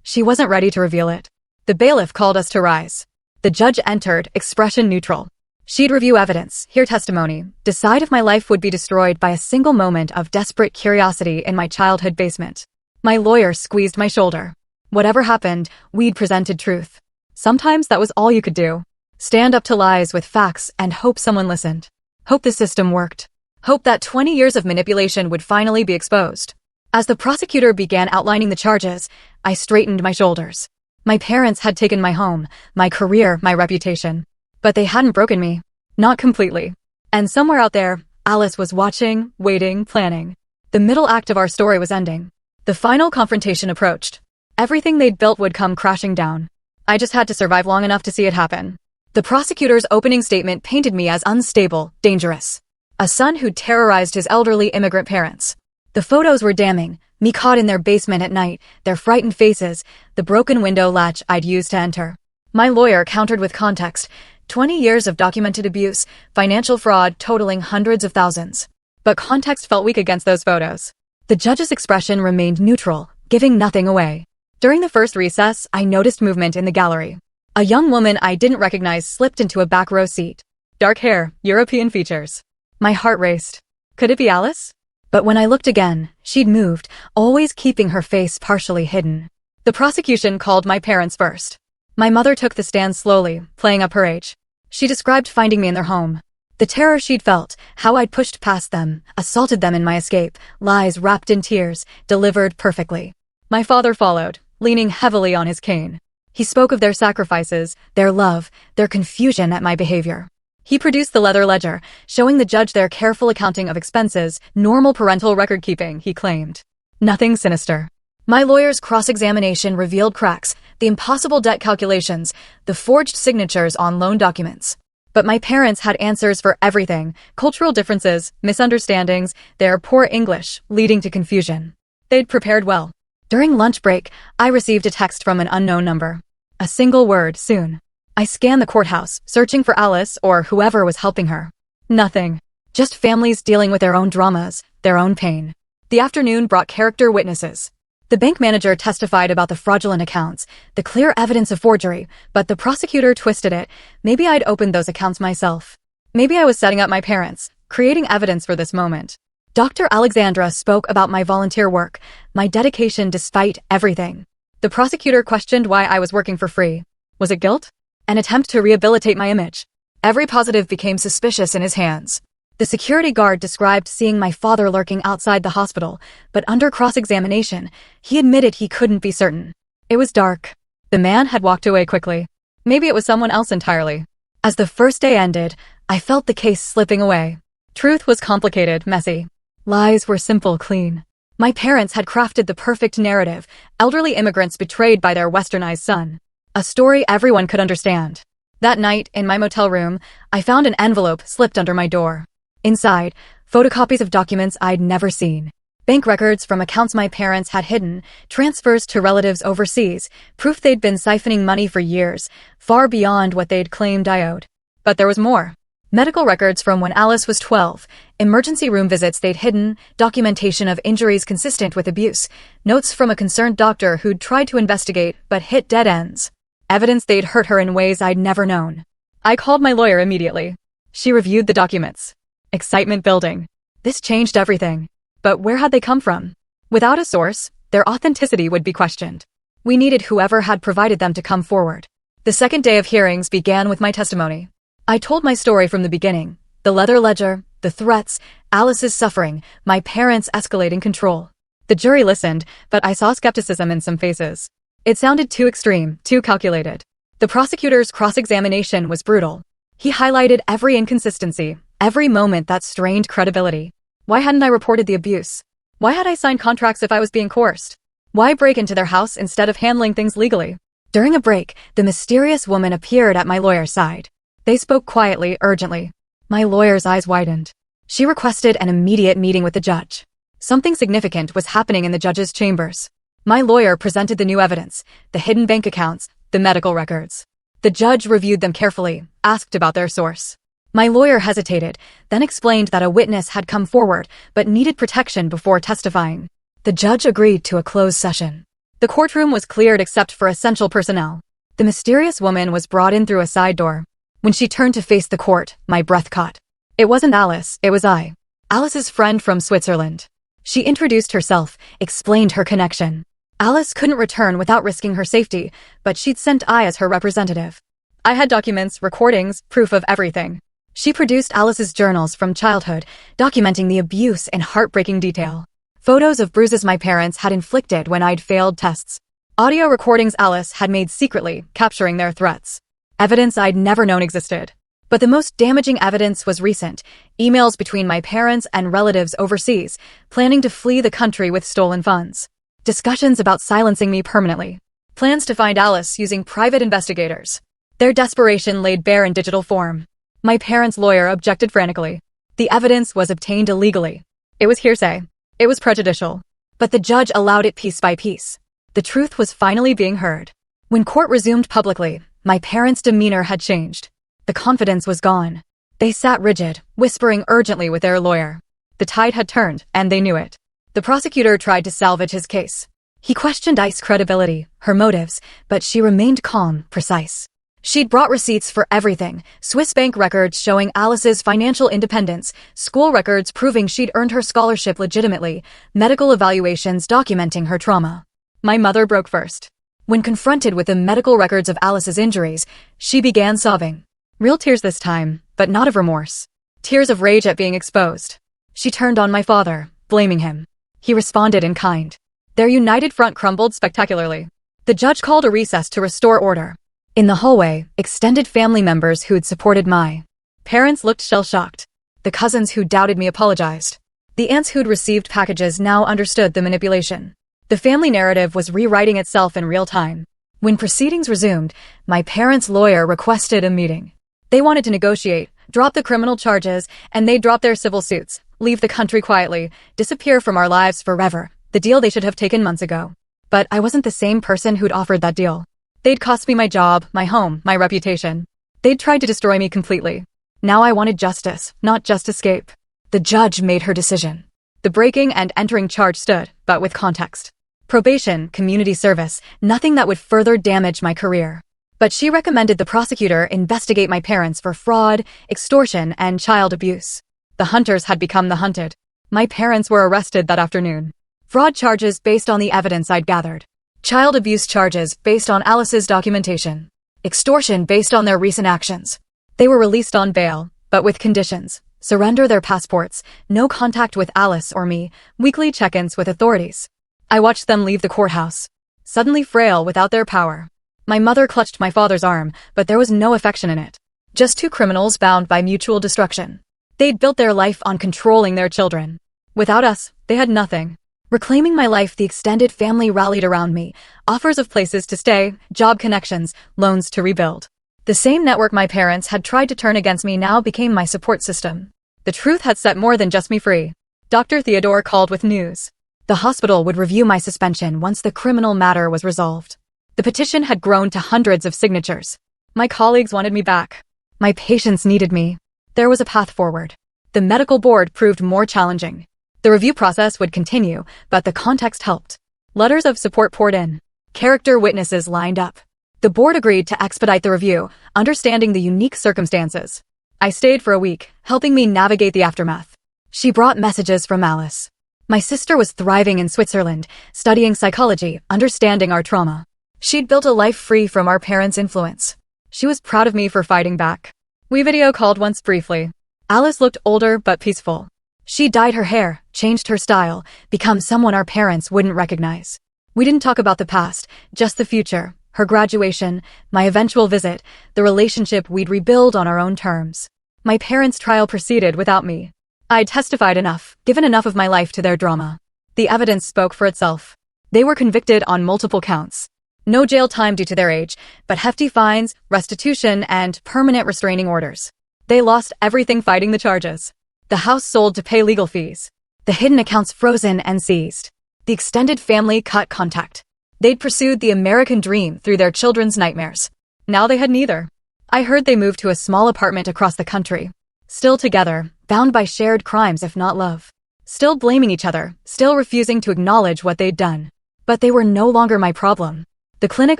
she wasn't ready to reveal it. The bailiff called us to rise. The judge entered, expression neutral. She'd review evidence, hear testimony, decide if my life would be destroyed by a single moment of desperate curiosity in my childhood basement. My lawyer squeezed my shoulder. Whatever happened, we'd presented truth. Sometimes that was all you could do. Stand up to lies with facts and hope someone listened. Hope the system worked. Hope that 20 years of manipulation would finally be exposed. As the prosecutor began outlining the charges, I straightened my shoulders. My parents had taken my home, my career, my reputation. But they hadn't broken me. Not completely. And somewhere out there, Alice was watching, waiting, planning. The middle act of our story was ending. The final confrontation approached. Everything they'd built would come crashing down. I just had to survive long enough to see it happen. The prosecutor's opening statement painted me as unstable, dangerous. A a son who terrorized his elderly immigrant parents. The photos were damning, me caught in their basement at night, their frightened faces, the broken window latch I'd used to enter. My lawyer countered with context, 20 years of documented abuse, financial fraud totaling hundreds of thousands. But context felt weak against those photos. The judge's expression remained neutral, giving nothing away. During the first recess, I noticed movement in the gallery. A young woman I didn't recognize slipped into a back row seat. Dark hair, European features. My heart raced. Could it be Alice? But when I looked again, she'd moved, always keeping her face partially hidden. The prosecution called my parents first. My mother took the stand slowly, playing up her age. She described finding me in their home. The terror she'd felt, how I'd pushed past them, assaulted them in my escape, lies wrapped in tears, delivered perfectly. My father followed, leaning heavily on his cane. He spoke of their sacrifices, their love, their confusion at my behavior. He produced the leather ledger, showing the judge their careful accounting of expenses, normal parental record-keeping, he claimed. Nothing sinister. My lawyer's cross-examination revealed cracks, the impossible debt calculations, the forged signatures on loan documents. But my parents had answers for everything, cultural differences, misunderstandings, their poor English, leading to confusion. They'd prepared well. During lunch break, I received a text from an unknown number. A single word, soon. I scanned the courthouse, searching for Alice or whoever was helping her. Nothing. Just families dealing with their own dramas, their own pain. The afternoon brought character witnesses. The bank manager testified about the fraudulent accounts, the clear evidence of forgery, but the prosecutor twisted it. Maybe I'd opened those accounts myself. Maybe I was setting up my parents, creating evidence for this moment. Dr. Alexandra spoke about my volunteer work, my dedication despite everything. The prosecutor questioned why I was working for free. Was it guilt? An attempt to rehabilitate my image. Every positive became suspicious in his hands. The security guard described seeing my father lurking outside the hospital, but under cross-examination, he admitted he couldn't be certain. It was dark. The man had walked away quickly. Maybe it was someone else entirely. As the first day ended, I felt the case slipping away. Truth was complicated, messy. Lies were simple, clean. My parents had crafted the perfect narrative, elderly immigrants betrayed by their westernized son. A story everyone could understand. That night, in my motel room, I found an envelope slipped under my door. Inside, photocopies of documents I'd never seen. Bank records from accounts my parents had hidden, transfers to relatives overseas, proof they'd been siphoning money for years, far beyond what they'd claimed I owed. But there was more. Medical records from when Alice was 12, emergency room visits they'd hidden, documentation of injuries consistent with abuse, notes from a concerned doctor who'd tried to investigate but hit dead ends. Evidence they'd hurt her in ways I'd never known. I called my lawyer immediately. She reviewed the documents. Excitement building. This changed everything. But where had they come from? Without a source, their authenticity would be questioned. We needed whoever had provided them to come forward. The second day of hearings began with my testimony. I told my story from the beginning. The leather ledger, the threats, Alice's suffering, my parents' escalating control. The jury listened, but I saw skepticism in some faces. It sounded too extreme, too calculated. The prosecutor's cross-examination was brutal. He highlighted every inconsistency, every moment that strained credibility. Why hadn't I reported the abuse? Why had I signed contracts if I was being coerced? Why break into their house instead of handling things legally? During a break, the mysterious woman appeared at my lawyer's side. They spoke quietly, urgently. My lawyer's eyes widened. She requested an immediate meeting with the judge. Something significant was happening in the judge's chambers. My lawyer presented the new evidence, the hidden bank accounts, the medical records. The judge reviewed them carefully, asked about their source. My lawyer hesitated, then explained that a witness had come forward but needed protection before testifying. The judge agreed to a closed session. The courtroom was cleared except for essential personnel. The mysterious woman was brought in through a side door. When she turned to face the court, my breath caught. It wasn't Alice, it was I. Alice's friend from Switzerland. She introduced herself, explained her connection. Alice couldn't return without risking her safety, but she'd sent I as her representative. I had documents, recordings, proof of everything. She produced Alice's journals from childhood, documenting the abuse in heartbreaking detail. Photos of bruises my parents had inflicted when I'd failed tests. Audio recordings Alice had made secretly, capturing their threats. Evidence I'd never known existed. But the most damaging evidence was recent, emails between my parents and relatives overseas, planning to flee the country with stolen funds. Discussions about silencing me permanently. Plans to find Alice using private investigators. Their desperation laid bare in digital form. My parents' lawyer objected frantically. The evidence was obtained illegally. It was hearsay. It was prejudicial. But the judge allowed it piece by piece. The truth was finally being heard. When court resumed publicly, my parents' demeanor had changed. The confidence was gone. They sat rigid, whispering urgently with their lawyer. The tide had turned, and they knew it. The prosecutor tried to salvage his case. He questioned Ai's credibility, her motives, but she remained calm, precise. She'd brought receipts for everything: Swiss bank records showing Alice's financial independence, school records proving she'd earned her scholarship legitimately, medical evaluations documenting her trauma. My mother broke first. When confronted with the medical records of Alice's injuries, she began sobbing. Real tears this time, but not of remorse. Tears of rage at being exposed. She turned on my father, blaming him. He responded in kind. Their united front crumbled spectacularly. The judge called a recess to restore order. In the hallway, extended family members who'd supported my parents looked shell-shocked. The cousins who doubted me apologized. The aunts who'd received packages now understood the manipulation. The family narrative was rewriting itself in real time. When proceedings resumed, my parents' lawyer requested a meeting. They wanted to negotiate, drop the criminal charges, and they'd drop their civil suits, leave the country quietly, disappear from our lives forever, the deal they should have taken months ago. But I wasn't the same person who'd offered that deal. They'd cost me my job, my home, my reputation. They'd tried to destroy me completely. Now I wanted justice, not just escape. The judge made her decision. The breaking and entering charge stood, but with context. Probation, community service, nothing that would further damage my career. But she recommended the prosecutor investigate my parents for fraud, extortion, and child abuse. The hunters had become the hunted. My parents were arrested that afternoon. Fraud charges based on the evidence I'd gathered. Child abuse charges based on Alice's documentation. Extortion based on their recent actions. They were released on bail, but with conditions. Surrender their passports, no contact with Alice or me, weekly check-ins with authorities. I watched them leave the courthouse. Suddenly frail without their power. My mother clutched my father's arm, but there was no affection in it. Just two criminals bound by mutual destruction. They'd built their life on controlling their children. Without us, they had nothing. Reclaiming my life, the extended family rallied around me, offers of places to stay, job connections, loans to rebuild. The same network my parents had tried to turn against me now became my support system. The truth had set more than just me free. Dr. Theodore called with news. The hospital would review my suspension once the criminal matter was resolved. The petition had grown to hundreds of signatures. My colleagues wanted me back. My patients needed me. There was a path forward. The medical board proved more challenging. The review process would continue, but the context helped. Letters of support poured in. Character witnesses lined up. The board agreed to expedite the review, understanding the unique circumstances. I stayed for a week, helping me navigate the aftermath. She brought messages from Alice. My sister was thriving in Switzerland, studying psychology, understanding our trauma. She'd built a life free from our parents' influence. She was proud of me for fighting back. We video called once briefly. Alice looked older but peaceful. She dyed her hair, changed her style, become someone our parents wouldn't recognize. We didn't talk about the past, just the future, her graduation, my eventual visit, the relationship we'd rebuild on our own terms. My parents' trial proceeded without me. I'd testified enough, given enough of my life to their drama. The evidence spoke for itself. They were convicted on multiple counts. No jail time due to their age, but hefty fines, restitution, and permanent restraining orders. They lost everything fighting the charges. The house sold to pay legal fees. The hidden accounts frozen and seized. The extended family cut contact. They'd pursued the American dream through their children's nightmares. Now they had neither. I heard they moved to a small apartment across the country. Still together, bound by shared crimes if not love. Still blaming each other, still refusing to acknowledge what they'd done. But they were no longer my problem. The clinic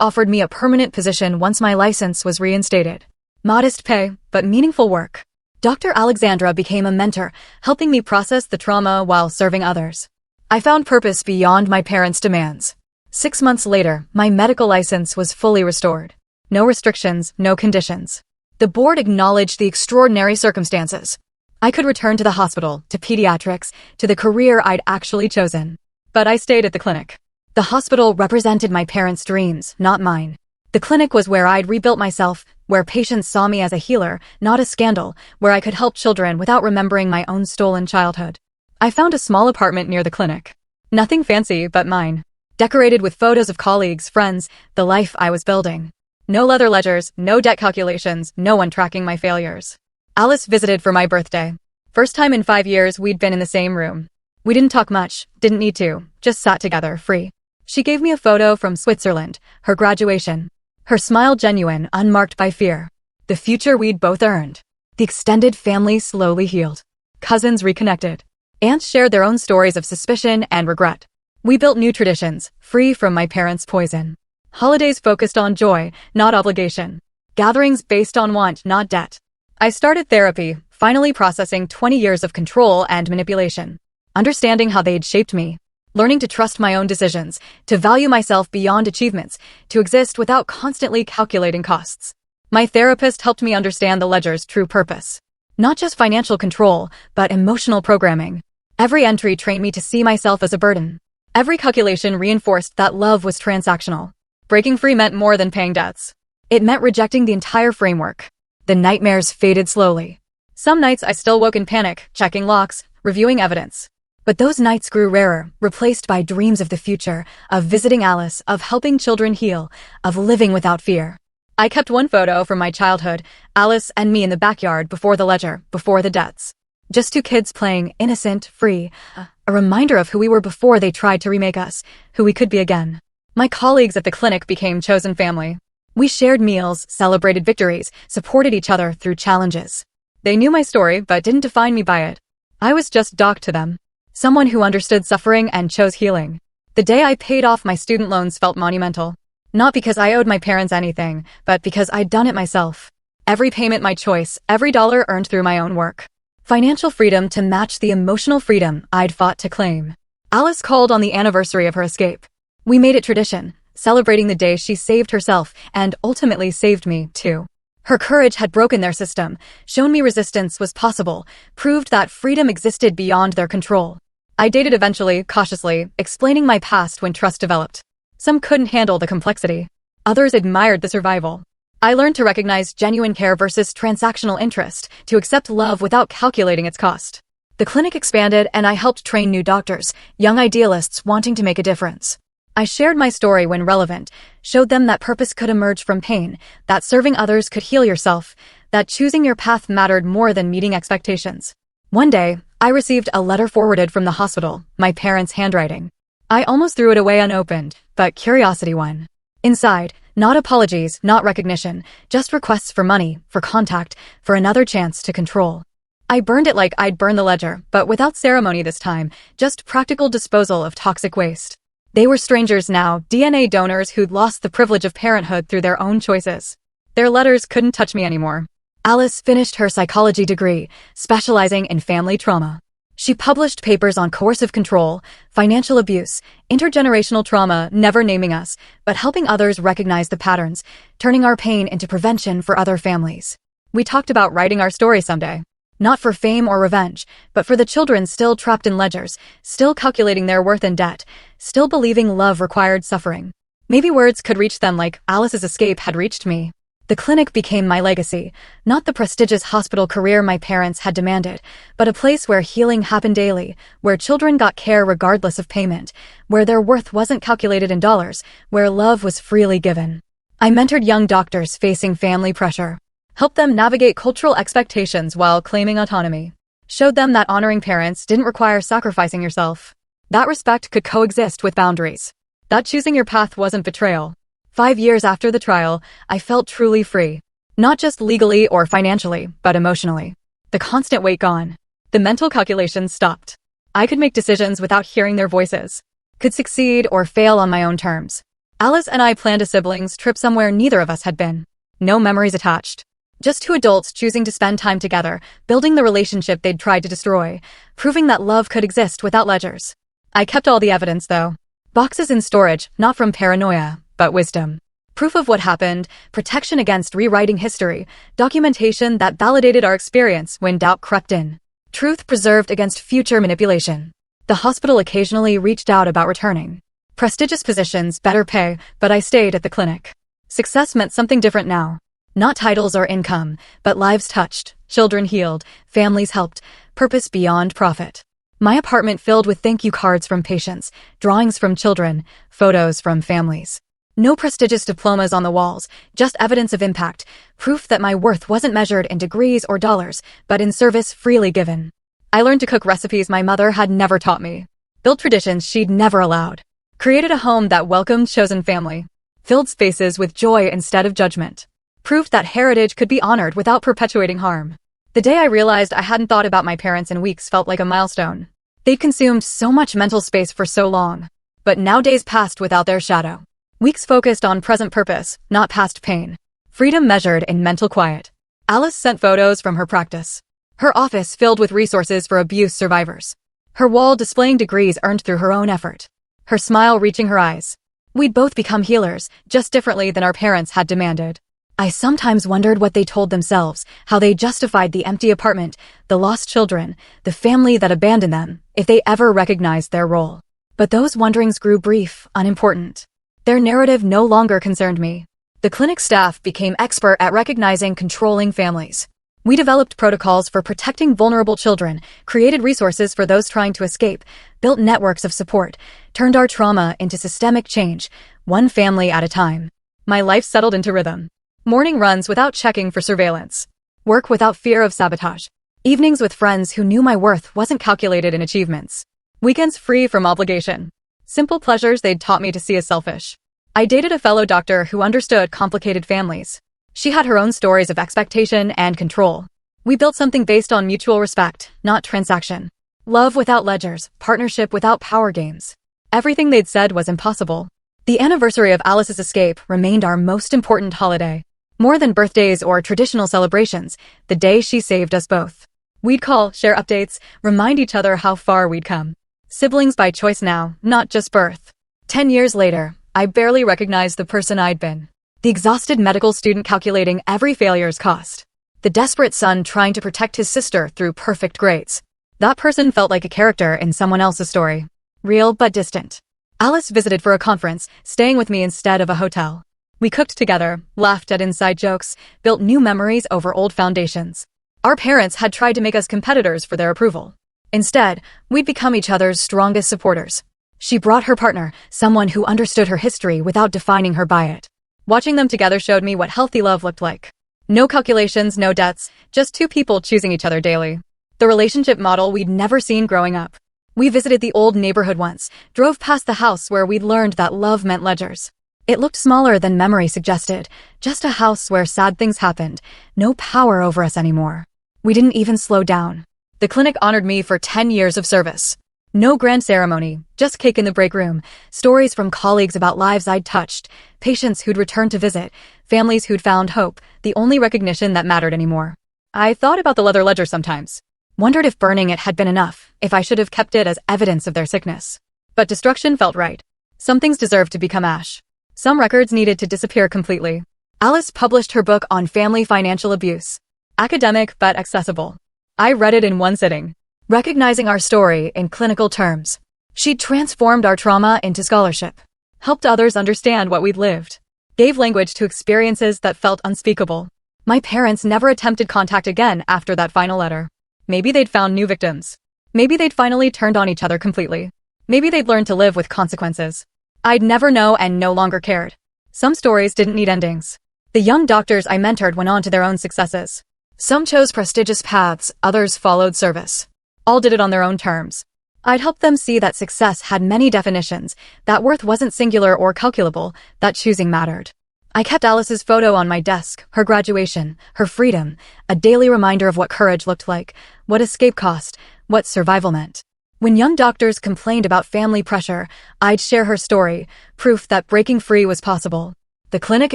offered me a permanent position once my license was reinstated. Modest pay, but meaningful work. Dr. Alexandra became a mentor, helping me process the trauma while serving others. I found purpose beyond my parents' demands. 6 months later, my medical license was fully restored. No restrictions, no conditions. The board acknowledged the extraordinary circumstances. I could return to the hospital, to pediatrics, to the career I'd actually chosen. But I stayed at the clinic. The hospital represented my parents' dreams, not mine. The clinic was where I'd rebuilt myself, where patients saw me as a healer, not a scandal, where I could help children without remembering my own stolen childhood. I found a small apartment near the clinic. Nothing fancy, but mine. Decorated with photos of colleagues, friends, the life I was building. No leather ledgers, no debt calculations, no one tracking my failures. Alice visited for my birthday. First time in 5 years we'd been in the same room. We didn't talk much, didn't need to, just sat together, free. She gave me a photo from Switzerland, her graduation. Her smile genuine, unmarked by fear. The future we'd both earned. The extended family slowly healed. Cousins reconnected. Aunts shared their own stories of suspicion and regret. We built new traditions, free from my parents' poison. Holidays focused on joy, not obligation. Gatherings based on want, not debt. I started therapy, finally processing 20 years of control and manipulation. Understanding how they'd shaped me. Learning to trust my own decisions, to value myself beyond achievements, to exist without constantly calculating costs. My therapist helped me understand the ledger's true purpose. Not just financial control, but emotional programming. Every entry trained me to see myself as a burden. Every calculation reinforced that love was transactional. Breaking free meant more than paying debts. It meant rejecting the entire framework. The nightmares faded slowly. Some nights I still woke in panic, checking locks, reviewing evidence. But those nights grew rarer, replaced by dreams of the future, of visiting Alice, of helping children heal, of living without fear. I kept one photo from my childhood, Alice and me in the backyard before the ledger, before the debts. Just two kids playing, innocent, free, a reminder of who we were before they tried to remake us, who we could be again. My colleagues at the clinic became chosen family. We shared meals, celebrated victories, supported each other through challenges. They knew my story but didn't define me by it. I was just Doc to them. Someone who understood suffering and chose healing. The day I paid off my student loans felt monumental. Not because I owed my parents anything, but because I'd done it myself. Every payment my choice, every dollar earned through my own work. Financial freedom to match the emotional freedom I'd fought to claim. Alice called on the anniversary of her escape. We made it tradition, celebrating the day she saved herself and ultimately saved me, too. Her courage had broken their system, shown me resistance was possible, proved that freedom existed beyond their control. I dated eventually, cautiously, explaining my past when trust developed. Some couldn't handle the complexity. Others admired the survival. I learned to recognize genuine care versus transactional interest, to accept love without calculating its cost. The clinic expanded and I helped train new doctors, young idealists wanting to make a difference. I shared my story when relevant, showed them that purpose could emerge from pain, that serving others could heal yourself, that choosing your path mattered more than meeting expectations. One day, I received a letter forwarded from the hospital, my parents' handwriting. I almost threw it away unopened, but curiosity won. Inside, not apologies, not recognition, just requests for money, for contact, for another chance to control. I burned it like I'd burn the ledger, but without ceremony this time, just practical disposal of toxic waste. They were strangers now, DNA donors who'd lost the privilege of parenthood through their own choices. Their letters couldn't touch me anymore. Alice finished her psychology degree, specializing in family trauma. She published papers on coercive control, financial abuse, intergenerational trauma, never naming us, but helping others recognize the patterns, turning our pain into prevention for other families. We talked about writing our story someday. Not for fame or revenge, but for the children still trapped in ledgers, still calculating their worth in debt, still believing love required suffering. Maybe words could reach them like Alice's escape had reached me. The clinic became my legacy, not the prestigious hospital career my parents had demanded, but a place where healing happened daily, where children got care regardless of payment, where their worth wasn't calculated in dollars, where love was freely given. I mentored young doctors facing family pressure. Helped them navigate cultural expectations while claiming autonomy. Showed them that honoring parents didn't require sacrificing yourself. That respect could coexist with boundaries. That choosing your path wasn't betrayal. 5 years after the trial, I felt truly free. Not just legally or financially, but emotionally. The constant weight gone. The mental calculations stopped. I could make decisions without hearing their voices. Could succeed or fail on my own terms. Alice and I planned a siblings trip somewhere neither of us had been. No memories attached. Just two adults choosing to spend time together, building the relationship they'd tried to destroy, proving that love could exist without ledgers. I kept all the evidence, though. Boxes in storage, not from paranoia, but wisdom. Proof of what happened, protection against rewriting history, documentation that validated our experience when doubt crept in. Truth preserved against future manipulation. The hospital occasionally reached out about returning. Prestigious positions, better pay, but I stayed at the clinic. Success meant something different now. Not titles or income, but lives touched, children healed, families helped, purpose beyond profit. My apartment filled with thank you cards from patients, drawings from children, photos from families. No prestigious diplomas on the walls, just evidence of impact, proof that my worth wasn't measured in degrees or dollars, but in service freely given. I learned to cook recipes my mother had never taught me, built traditions she'd never allowed, created a home that welcomed chosen family, filled spaces with joy instead of judgment, proved that heritage could be honored without perpetuating harm. The day I realized I hadn't thought about my parents in weeks felt like a milestone. They'd consumed so much mental space for so long, but now days passed without their shadow. Weeks focused on present purpose, not past pain. Freedom measured in mental quiet. Alice sent photos from her practice. Her office filled with resources for abuse survivors. Her wall displaying degrees earned through her own effort. Her smile reaching her eyes. We'd both become healers, just differently than our parents had demanded. I sometimes wondered what they told themselves, how they justified the empty apartment, the lost children, the family that abandoned them, if they ever recognized their role. But those wonderings grew brief, unimportant. Their narrative no longer concerned me. The clinic staff became expert at recognizing controlling families. We developed protocols for protecting vulnerable children, created resources for those trying to escape, built networks of support, turned our trauma into systemic change, one family at a time. My life settled into rhythm. Morning runs without checking for surveillance. Work without fear of sabotage. Evenings with friends who knew my worth wasn't calculated in achievements. Weekends free from obligation. Simple pleasures they'd taught me to see as selfish. I dated a fellow doctor who understood complicated families. She had her own stories of expectation and control. We built something based on mutual respect, not transaction. Love without ledgers, partnership without power games. Everything they'd said was impossible. The anniversary of Alice's escape remained our most important holiday. More than birthdays or traditional celebrations, the day she saved us both. We'd call, share updates, remind each other how far we'd come. Siblings by choice now, not just birth. 10 years later, I barely recognized the person I'd been. The exhausted medical student calculating every failure's cost. The desperate son trying to protect his sister through perfect grades. That person felt like a character in someone else's story. Real but distant. Alice visited for a conference, staying with me instead of a hotel. We cooked together, laughed at inside jokes, built new memories over old foundations. Our parents had tried to make us competitors for their approval. Instead, we'd become each other's strongest supporters. She brought her partner, someone who understood her history without defining her by it. Watching them together showed me what healthy love looked like. No calculations, no debts, just two people choosing each other daily. The relationship model we'd never seen growing up. We visited the old neighborhood once, drove past the house where we'd learned that love meant ledgers. It looked smaller than memory suggested, just a house where sad things happened, no power over us anymore. We didn't even slow down. The clinic honored me for 10 years of service. No grand ceremony, just cake in the break room, stories from colleagues about lives I'd touched, patients who'd returned to visit, families who'd found hope, the only recognition that mattered anymore. I thought about the leather ledger sometimes. Wondered if burning it had been enough, if I should have kept it as evidence of their sickness. But destruction felt right. Some things deserved to become ash. Some records needed to disappear completely. Alice published her book on family financial abuse. Academic but accessible. I read it in one sitting, recognizing our story in clinical terms. She'd transformed our trauma into scholarship, helped others understand what we'd lived, gave language to experiences that felt unspeakable. My parents never attempted contact again after that final letter. Maybe they'd found new victims. Maybe they'd finally turned on each other completely. Maybe they'd learned to live with consequences. I'd never know and no longer cared. Some stories didn't need endings. The young doctors I mentored went on to their own successes. Some chose prestigious paths, others followed service. All did it on their own terms. I'd helped them see that success had many definitions, that worth wasn't singular or calculable, that choosing mattered. I kept Alice's photo on my desk, her graduation, her freedom, a daily reminder of what courage looked like, what escape cost, what survival meant. When young doctors complained about family pressure, I'd share her story, proof that breaking free was possible. The clinic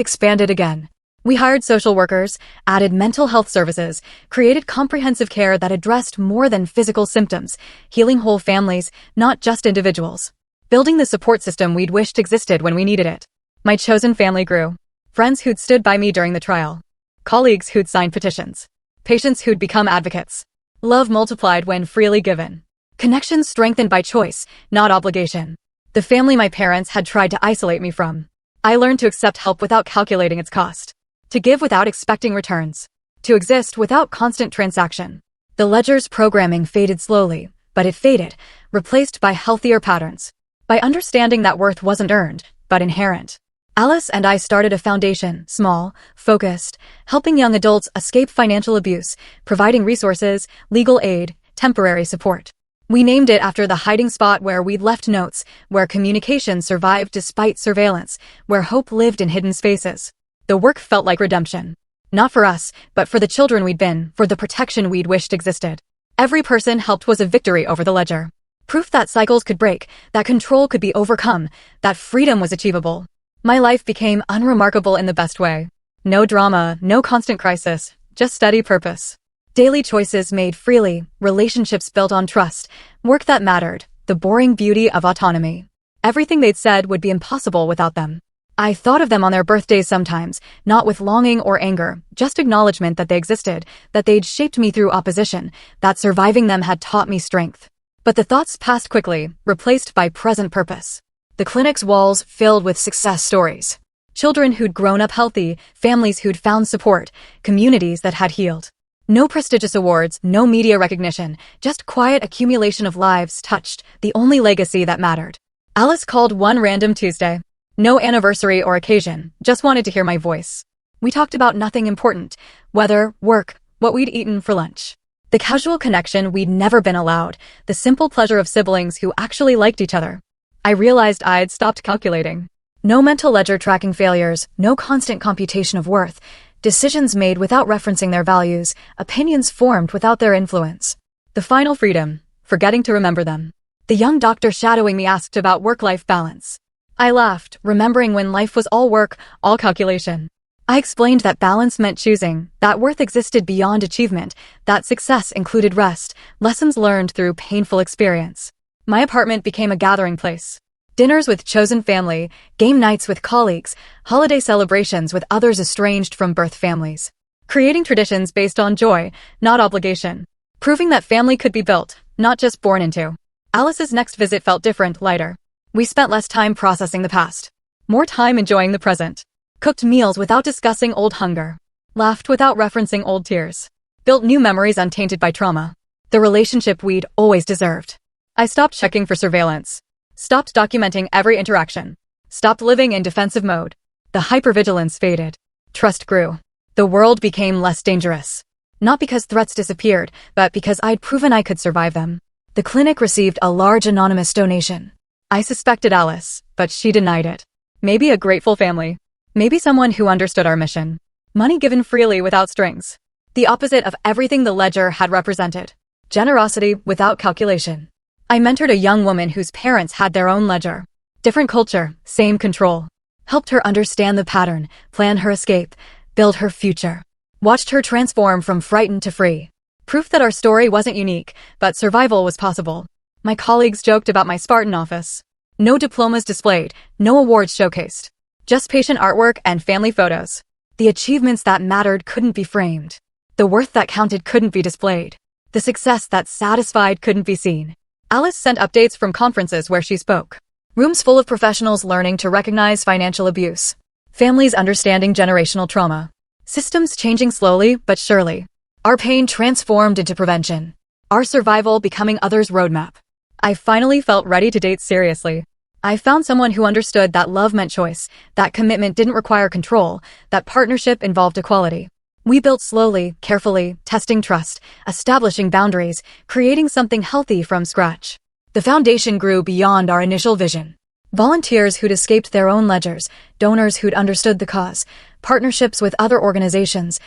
expanded again. We hired social workers, added mental health services, created comprehensive care that addressed more than physical symptoms, healing whole families, not just individuals. Building the support system we'd wished existed when we needed it. My chosen family grew. Friends who'd stood by me during the trial. Colleagues who'd signed petitions. Patients who'd become advocates. Love multiplied when freely given. Connections strengthened by choice, not obligation. The family my parents had tried to isolate me from. I learned to accept help without calculating its cost. To give without expecting returns. To exist without constant transaction. The ledger's programming faded slowly, but it faded, replaced by healthier patterns. By understanding that worth wasn't earned, but inherent. Alice and I started a foundation, small, focused, helping young adults escape financial abuse, providing resources, legal aid, temporary support. We named it after the hiding spot where we'd left notes, where communication survived despite surveillance, where hope lived in hidden spaces. The work felt like redemption. Not for us, but for the children we'd been, for the protection we'd wished existed. Every person helped was a victory over the ledger. Proof that cycles could break, that control could be overcome, that freedom was achievable. My life became unremarkable in the best way. No drama, no constant crisis, just steady purpose. Daily choices made freely, relationships built on trust, work that mattered, the boring beauty of autonomy. Everything they'd said would be impossible without them. I thought of them on their birthdays sometimes, not with longing or anger, just acknowledgement that they existed, that they'd shaped me through opposition, that surviving them had taught me strength. But the thoughts passed quickly, replaced by present purpose. The clinic's walls filled with success stories. Children who'd grown up healthy, families who'd found support, communities that had healed. No prestigious awards, no media recognition, just quiet accumulation of lives touched, the only legacy that mattered. Alice called one random Tuesday. No anniversary or occasion, just wanted to hear my voice. We talked about nothing important, weather, work, what we'd eaten for lunch. The casual connection we'd never been allowed, the simple pleasure of siblings who actually liked each other. I realized I'd stopped calculating. No mental ledger tracking failures, no constant computation of worth, decisions made without referencing their values, opinions formed without their influence. The final freedom, forgetting to remember them. The young doctor shadowing me asked about work-life balance. I laughed, remembering when life was all work, all calculation. I explained that balance meant choosing, that worth existed beyond achievement, that success included rest, lessons learned through painful experience. My apartment became a gathering place. Dinners with chosen family, game nights with colleagues, holiday celebrations with others estranged from birth families. Creating traditions based on joy, not obligation. Proving that family could be built, not just born into. Alice's next visit felt different, lighter. We spent less time processing the past. More time enjoying the present. Cooked meals without discussing old hunger. Laughed without referencing old tears. Built new memories untainted by trauma. The relationship we'd always deserved. I stopped checking for surveillance. Stopped documenting every interaction. Stopped living in defensive mode. The hypervigilance faded. Trust grew. The world became less dangerous. Not because threats disappeared, but because I'd proven I could survive them. The clinic received a large anonymous donation. I suspected Alice, but she denied it. Maybe a grateful family. Maybe someone who understood our mission. Money given freely without strings. The opposite of everything the ledger had represented. Generosity without calculation. I mentored a young woman whose parents had their own ledger. Different culture, same control. Helped her understand the pattern, plan her escape, build her future. Watched her transform from frightened to free. Proof that our story wasn't unique, but survival was possible. My colleagues joked about my Spartan office. No diplomas displayed, no awards showcased. Just patient artwork and family photos. The achievements that mattered couldn't be framed. The worth that counted couldn't be displayed. The success that satisfied couldn't be seen. Alice sent updates from conferences where she spoke. Rooms full of professionals learning to recognize financial abuse. Families understanding generational trauma. Systems changing slowly but surely. Our pain transformed into prevention. Our survival becoming others' roadmap. I finally felt ready to date seriously. I found someone who understood that love meant choice, that commitment didn't require control, that partnership involved equality. We built slowly, carefully, testing trust, establishing boundaries, creating something healthy from scratch. The foundation grew beyond our initial vision. Volunteers who'd escaped their own ledgers, donors who'd understood the cause, partnerships with other organizations,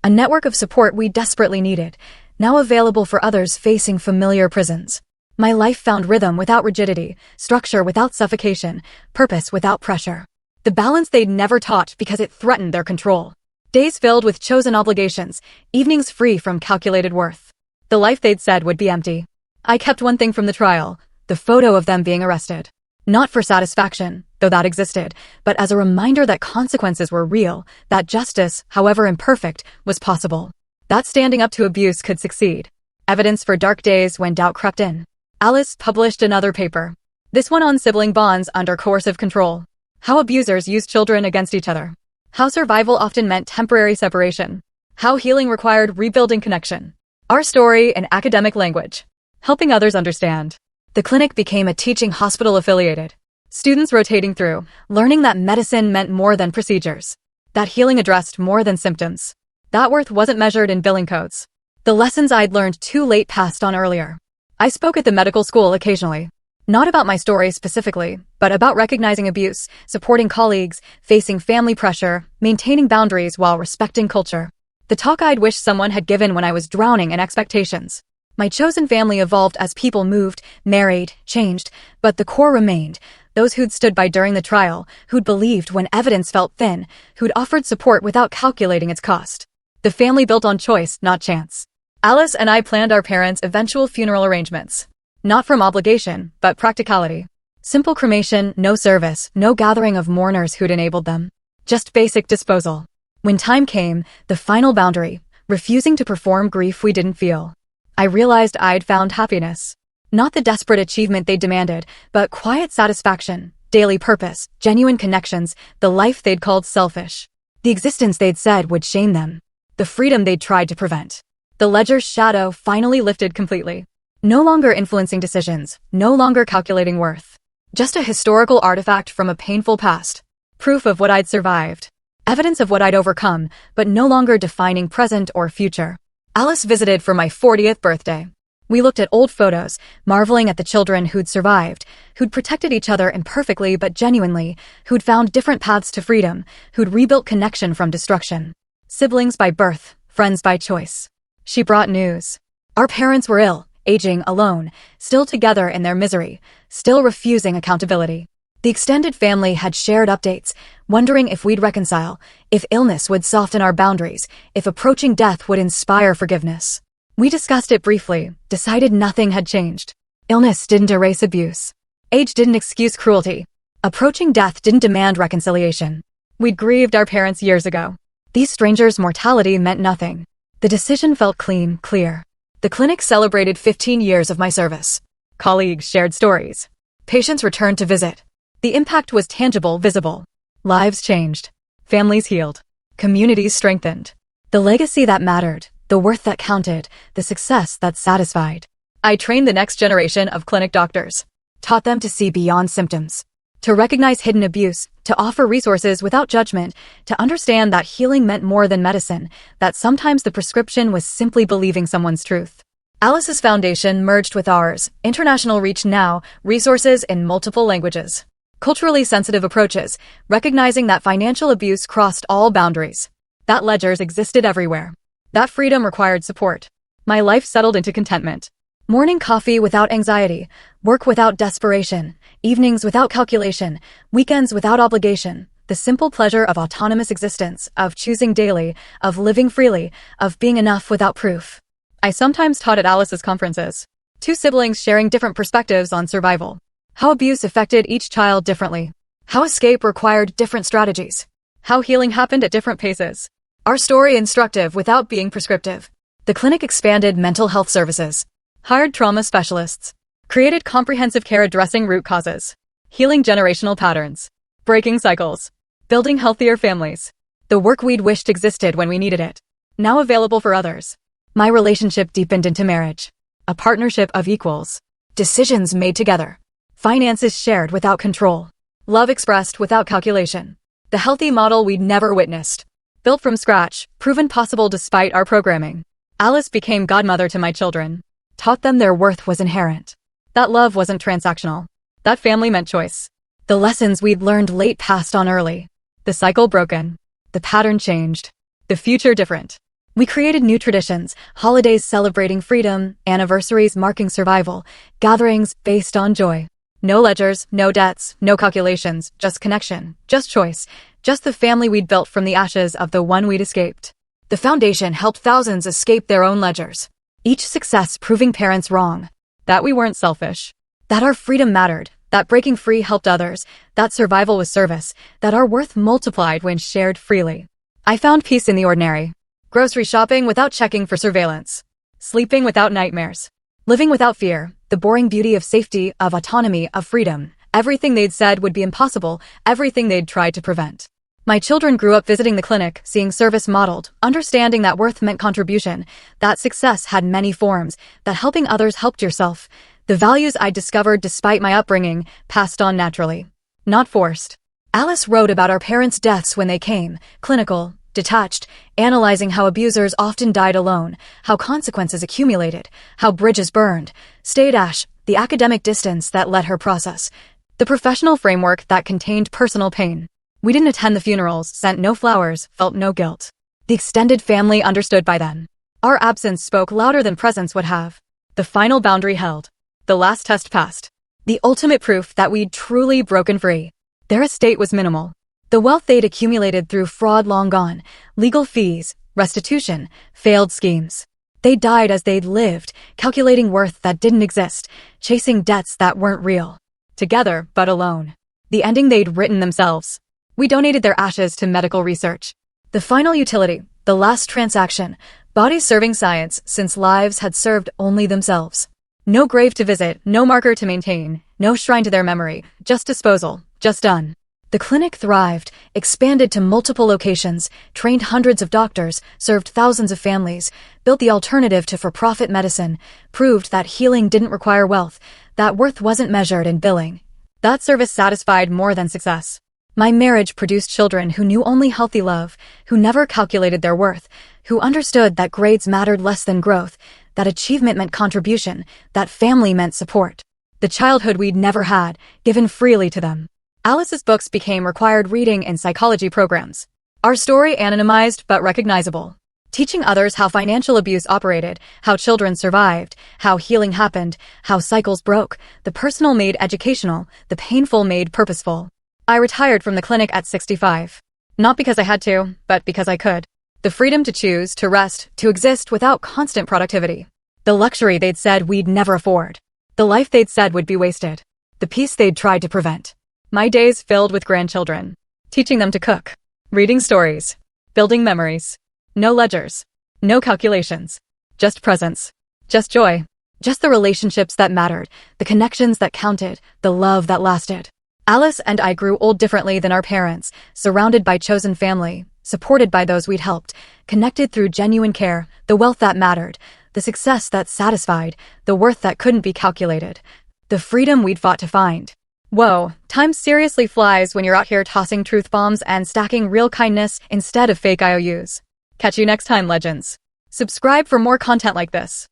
a network of support we desperately needed, now available for others facing familiar prisons. My life found rhythm without rigidity, structure without suffocation, purpose without pressure. The balance they'd never taught because it threatened their control. Days filled with chosen obligations, evenings free from calculated worth. The life they'd said would be empty. I kept one thing from the trial, the photo of them being arrested. Not for satisfaction, though that existed, but as a reminder that consequences were real, that justice, however imperfect, was possible. That standing up to abuse could succeed. Evidence for dark days when doubt crept in. Alice published another paper. This one on sibling bonds under coercive control. How abusers use children against each other. How survival often meant temporary separation. How healing required rebuilding connection. Our story in academic language. Helping others understand. The clinic became a teaching hospital affiliated. Students rotating through, learning that medicine meant more than procedures. That healing addressed more than symptoms. That worth wasn't measured in billing codes. The lessons I'd learned too late passed on earlier. I spoke at the medical school occasionally. Not about my story specifically, but about recognizing abuse, supporting colleagues, facing family pressure, maintaining boundaries while respecting culture. The talk I'd wish someone had given when I was drowning in expectations. My chosen family evolved as people moved, married, changed, but the core remained. Those who'd stood by during the trial, who'd believed when evidence felt thin, who'd offered support without calculating its cost. The family built on choice, not chance. Alice and I planned our parents' eventual funeral arrangements. Not from obligation, but practicality. Simple cremation, no service, no gathering of mourners who'd enabled them. Just basic disposal. When time came, the final boundary, refusing to perform grief we didn't feel. I realized I'd found happiness. Not the desperate achievement they demanded, but quiet satisfaction, daily purpose, genuine connections, the life they'd called selfish. The existence they'd said would shame them. The freedom they'd tried to prevent. The ledger's shadow finally lifted completely. No longer influencing decisions, no longer calculating worth. Just a historical artifact from a painful past. Proof of what I'd survived. Evidence of what I'd overcome, but no longer defining present or future. Alice visited for my 40th birthday. We looked at old photos, marveling at the children who'd survived, who'd protected each other imperfectly but genuinely, who'd found different paths to freedom, who'd rebuilt connection from destruction. Siblings by birth, friends by choice. She brought news. Our parents were ill, aging, alone, still together in their misery, still refusing accountability. The extended family had shared updates, wondering if we'd reconcile, if illness would soften our boundaries, if approaching death would inspire forgiveness. We discussed it briefly, decided nothing had changed. Illness didn't erase abuse. Age didn't excuse cruelty. Approaching death didn't demand reconciliation. We'd grieved our parents years ago. These strangers' mortality meant nothing. The decision felt clean, clear. The clinic celebrated 15 years of my service. Colleagues shared stories. Patients returned to visit. The impact was tangible, visible. Lives changed. Families healed. Communities strengthened. The legacy that mattered, the worth that counted, the success that satisfied. I trained the next generation of clinic doctors. Taught them to see beyond symptoms. To recognize hidden abuse, to offer resources without judgment, to understand that healing meant more than medicine, that sometimes the prescription was simply believing someone's truth. Alice's foundation merged with ours, international reach now, resources in multiple languages. Culturally sensitive approaches, recognizing that financial abuse crossed all boundaries. That ledgers existed everywhere. That freedom required support. My life settled into contentment. Morning coffee without anxiety, work without desperation, evenings without calculation, weekends without obligation, the simple pleasure of autonomous existence, of choosing daily, of living freely, of being enough without proof. I sometimes taught at Alice's conferences. Two siblings sharing different perspectives on survival. How abuse affected each child differently. How escape required different strategies. How healing happened at different paces. Our story instructive without being prescriptive. The clinic expanded mental health services. Hired trauma specialists. Created comprehensive care addressing root causes. Healing generational patterns. Breaking cycles. Building healthier families. The work we'd wished existed when we needed it. Now available for others. My relationship deepened into marriage. A partnership of equals. Decisions made together. Finances shared without control. Love expressed without calculation. The healthy model we'd never witnessed. Built from scratch, proven possible despite our programming. Alice became godmother to my children. Taught them their worth was inherent. That love wasn't transactional. That family meant choice. The lessons we'd learned late passed on early. The cycle broken. The pattern changed. The future different. We created new traditions, holidays celebrating freedom, anniversaries marking survival, gatherings based on joy. No ledgers, no debts, no calculations, just connection, just choice, just the family we'd built from the ashes of the one we'd escaped. The foundation helped thousands escape their own ledgers. Each success proving parents wrong. That we weren't selfish. That our freedom mattered. That breaking free helped others. That survival was service. That our worth multiplied when shared freely. I found peace in the ordinary. Grocery shopping without checking for surveillance. Sleeping without nightmares. Living without fear. The boring beauty of safety, of autonomy, of freedom. Everything they'd said would be impossible. Everything they'd tried to prevent. My children grew up visiting the clinic, seeing service modeled, understanding that worth meant contribution, that success had many forms, that helping others helped yourself. The values I discovered despite my upbringing, passed on naturally. Not forced. Alice wrote about our parents' deaths when they came, clinical, detached, analyzing how abusers often died alone, how consequences accumulated, how bridges burned, stayed ash, the academic distance that let her process, the professional framework that contained personal pain. We didn't attend the funerals, sent no flowers, felt no guilt. The extended family understood by then. Our absence spoke louder than presence would have. The final boundary held. The last test passed. The ultimate proof that we'd truly broken free. Their estate was minimal. The wealth they'd accumulated through fraud long gone, legal fees, restitution, failed schemes. They died as they'd lived, calculating worth that didn't exist, chasing debts that weren't real. Together, but alone. The ending they'd written themselves. We donated their ashes to medical research. The final utility, the last transaction, bodies serving science since lives had served only themselves. No grave to visit, no marker to maintain, no shrine to their memory, just disposal, just done. The clinic thrived, expanded to multiple locations, trained hundreds of doctors, served thousands of families, built the alternative to for-profit medicine, proved that healing didn't require wealth, that worth wasn't measured in billing. That service satisfied more than success. My marriage produced children who knew only healthy love, who never calculated their worth, who understood that grades mattered less than growth, that achievement meant contribution, that family meant support. The childhood we'd never had, given freely to them. Alice's books became required reading in psychology programs. Our story anonymized but recognizable. Teaching others how financial abuse operated, how children survived, how healing happened, how cycles broke, the personal made educational, the painful made purposeful. I retired from the clinic at 65. Not because I had to, but because I could. The freedom to choose, to rest, to exist without constant productivity. The luxury they'd said we'd never afford. The life they'd said would be wasted. The peace they'd tried to prevent. My days filled with grandchildren. Teaching them to cook. Reading stories. Building memories. No ledgers. No calculations. Just presence. Just joy. Just the relationships that mattered, the connections that counted, the love that lasted. Alice and I grew old differently than our parents, surrounded by chosen family, supported by those we'd helped, connected through genuine care, the wealth that mattered, the success that satisfied, the worth that couldn't be calculated, the freedom we'd fought to find. Whoa, time seriously flies when you're out here tossing truth bombs and stacking real kindness instead of fake IOUs. Catch you next time, legends. Subscribe for more content like this.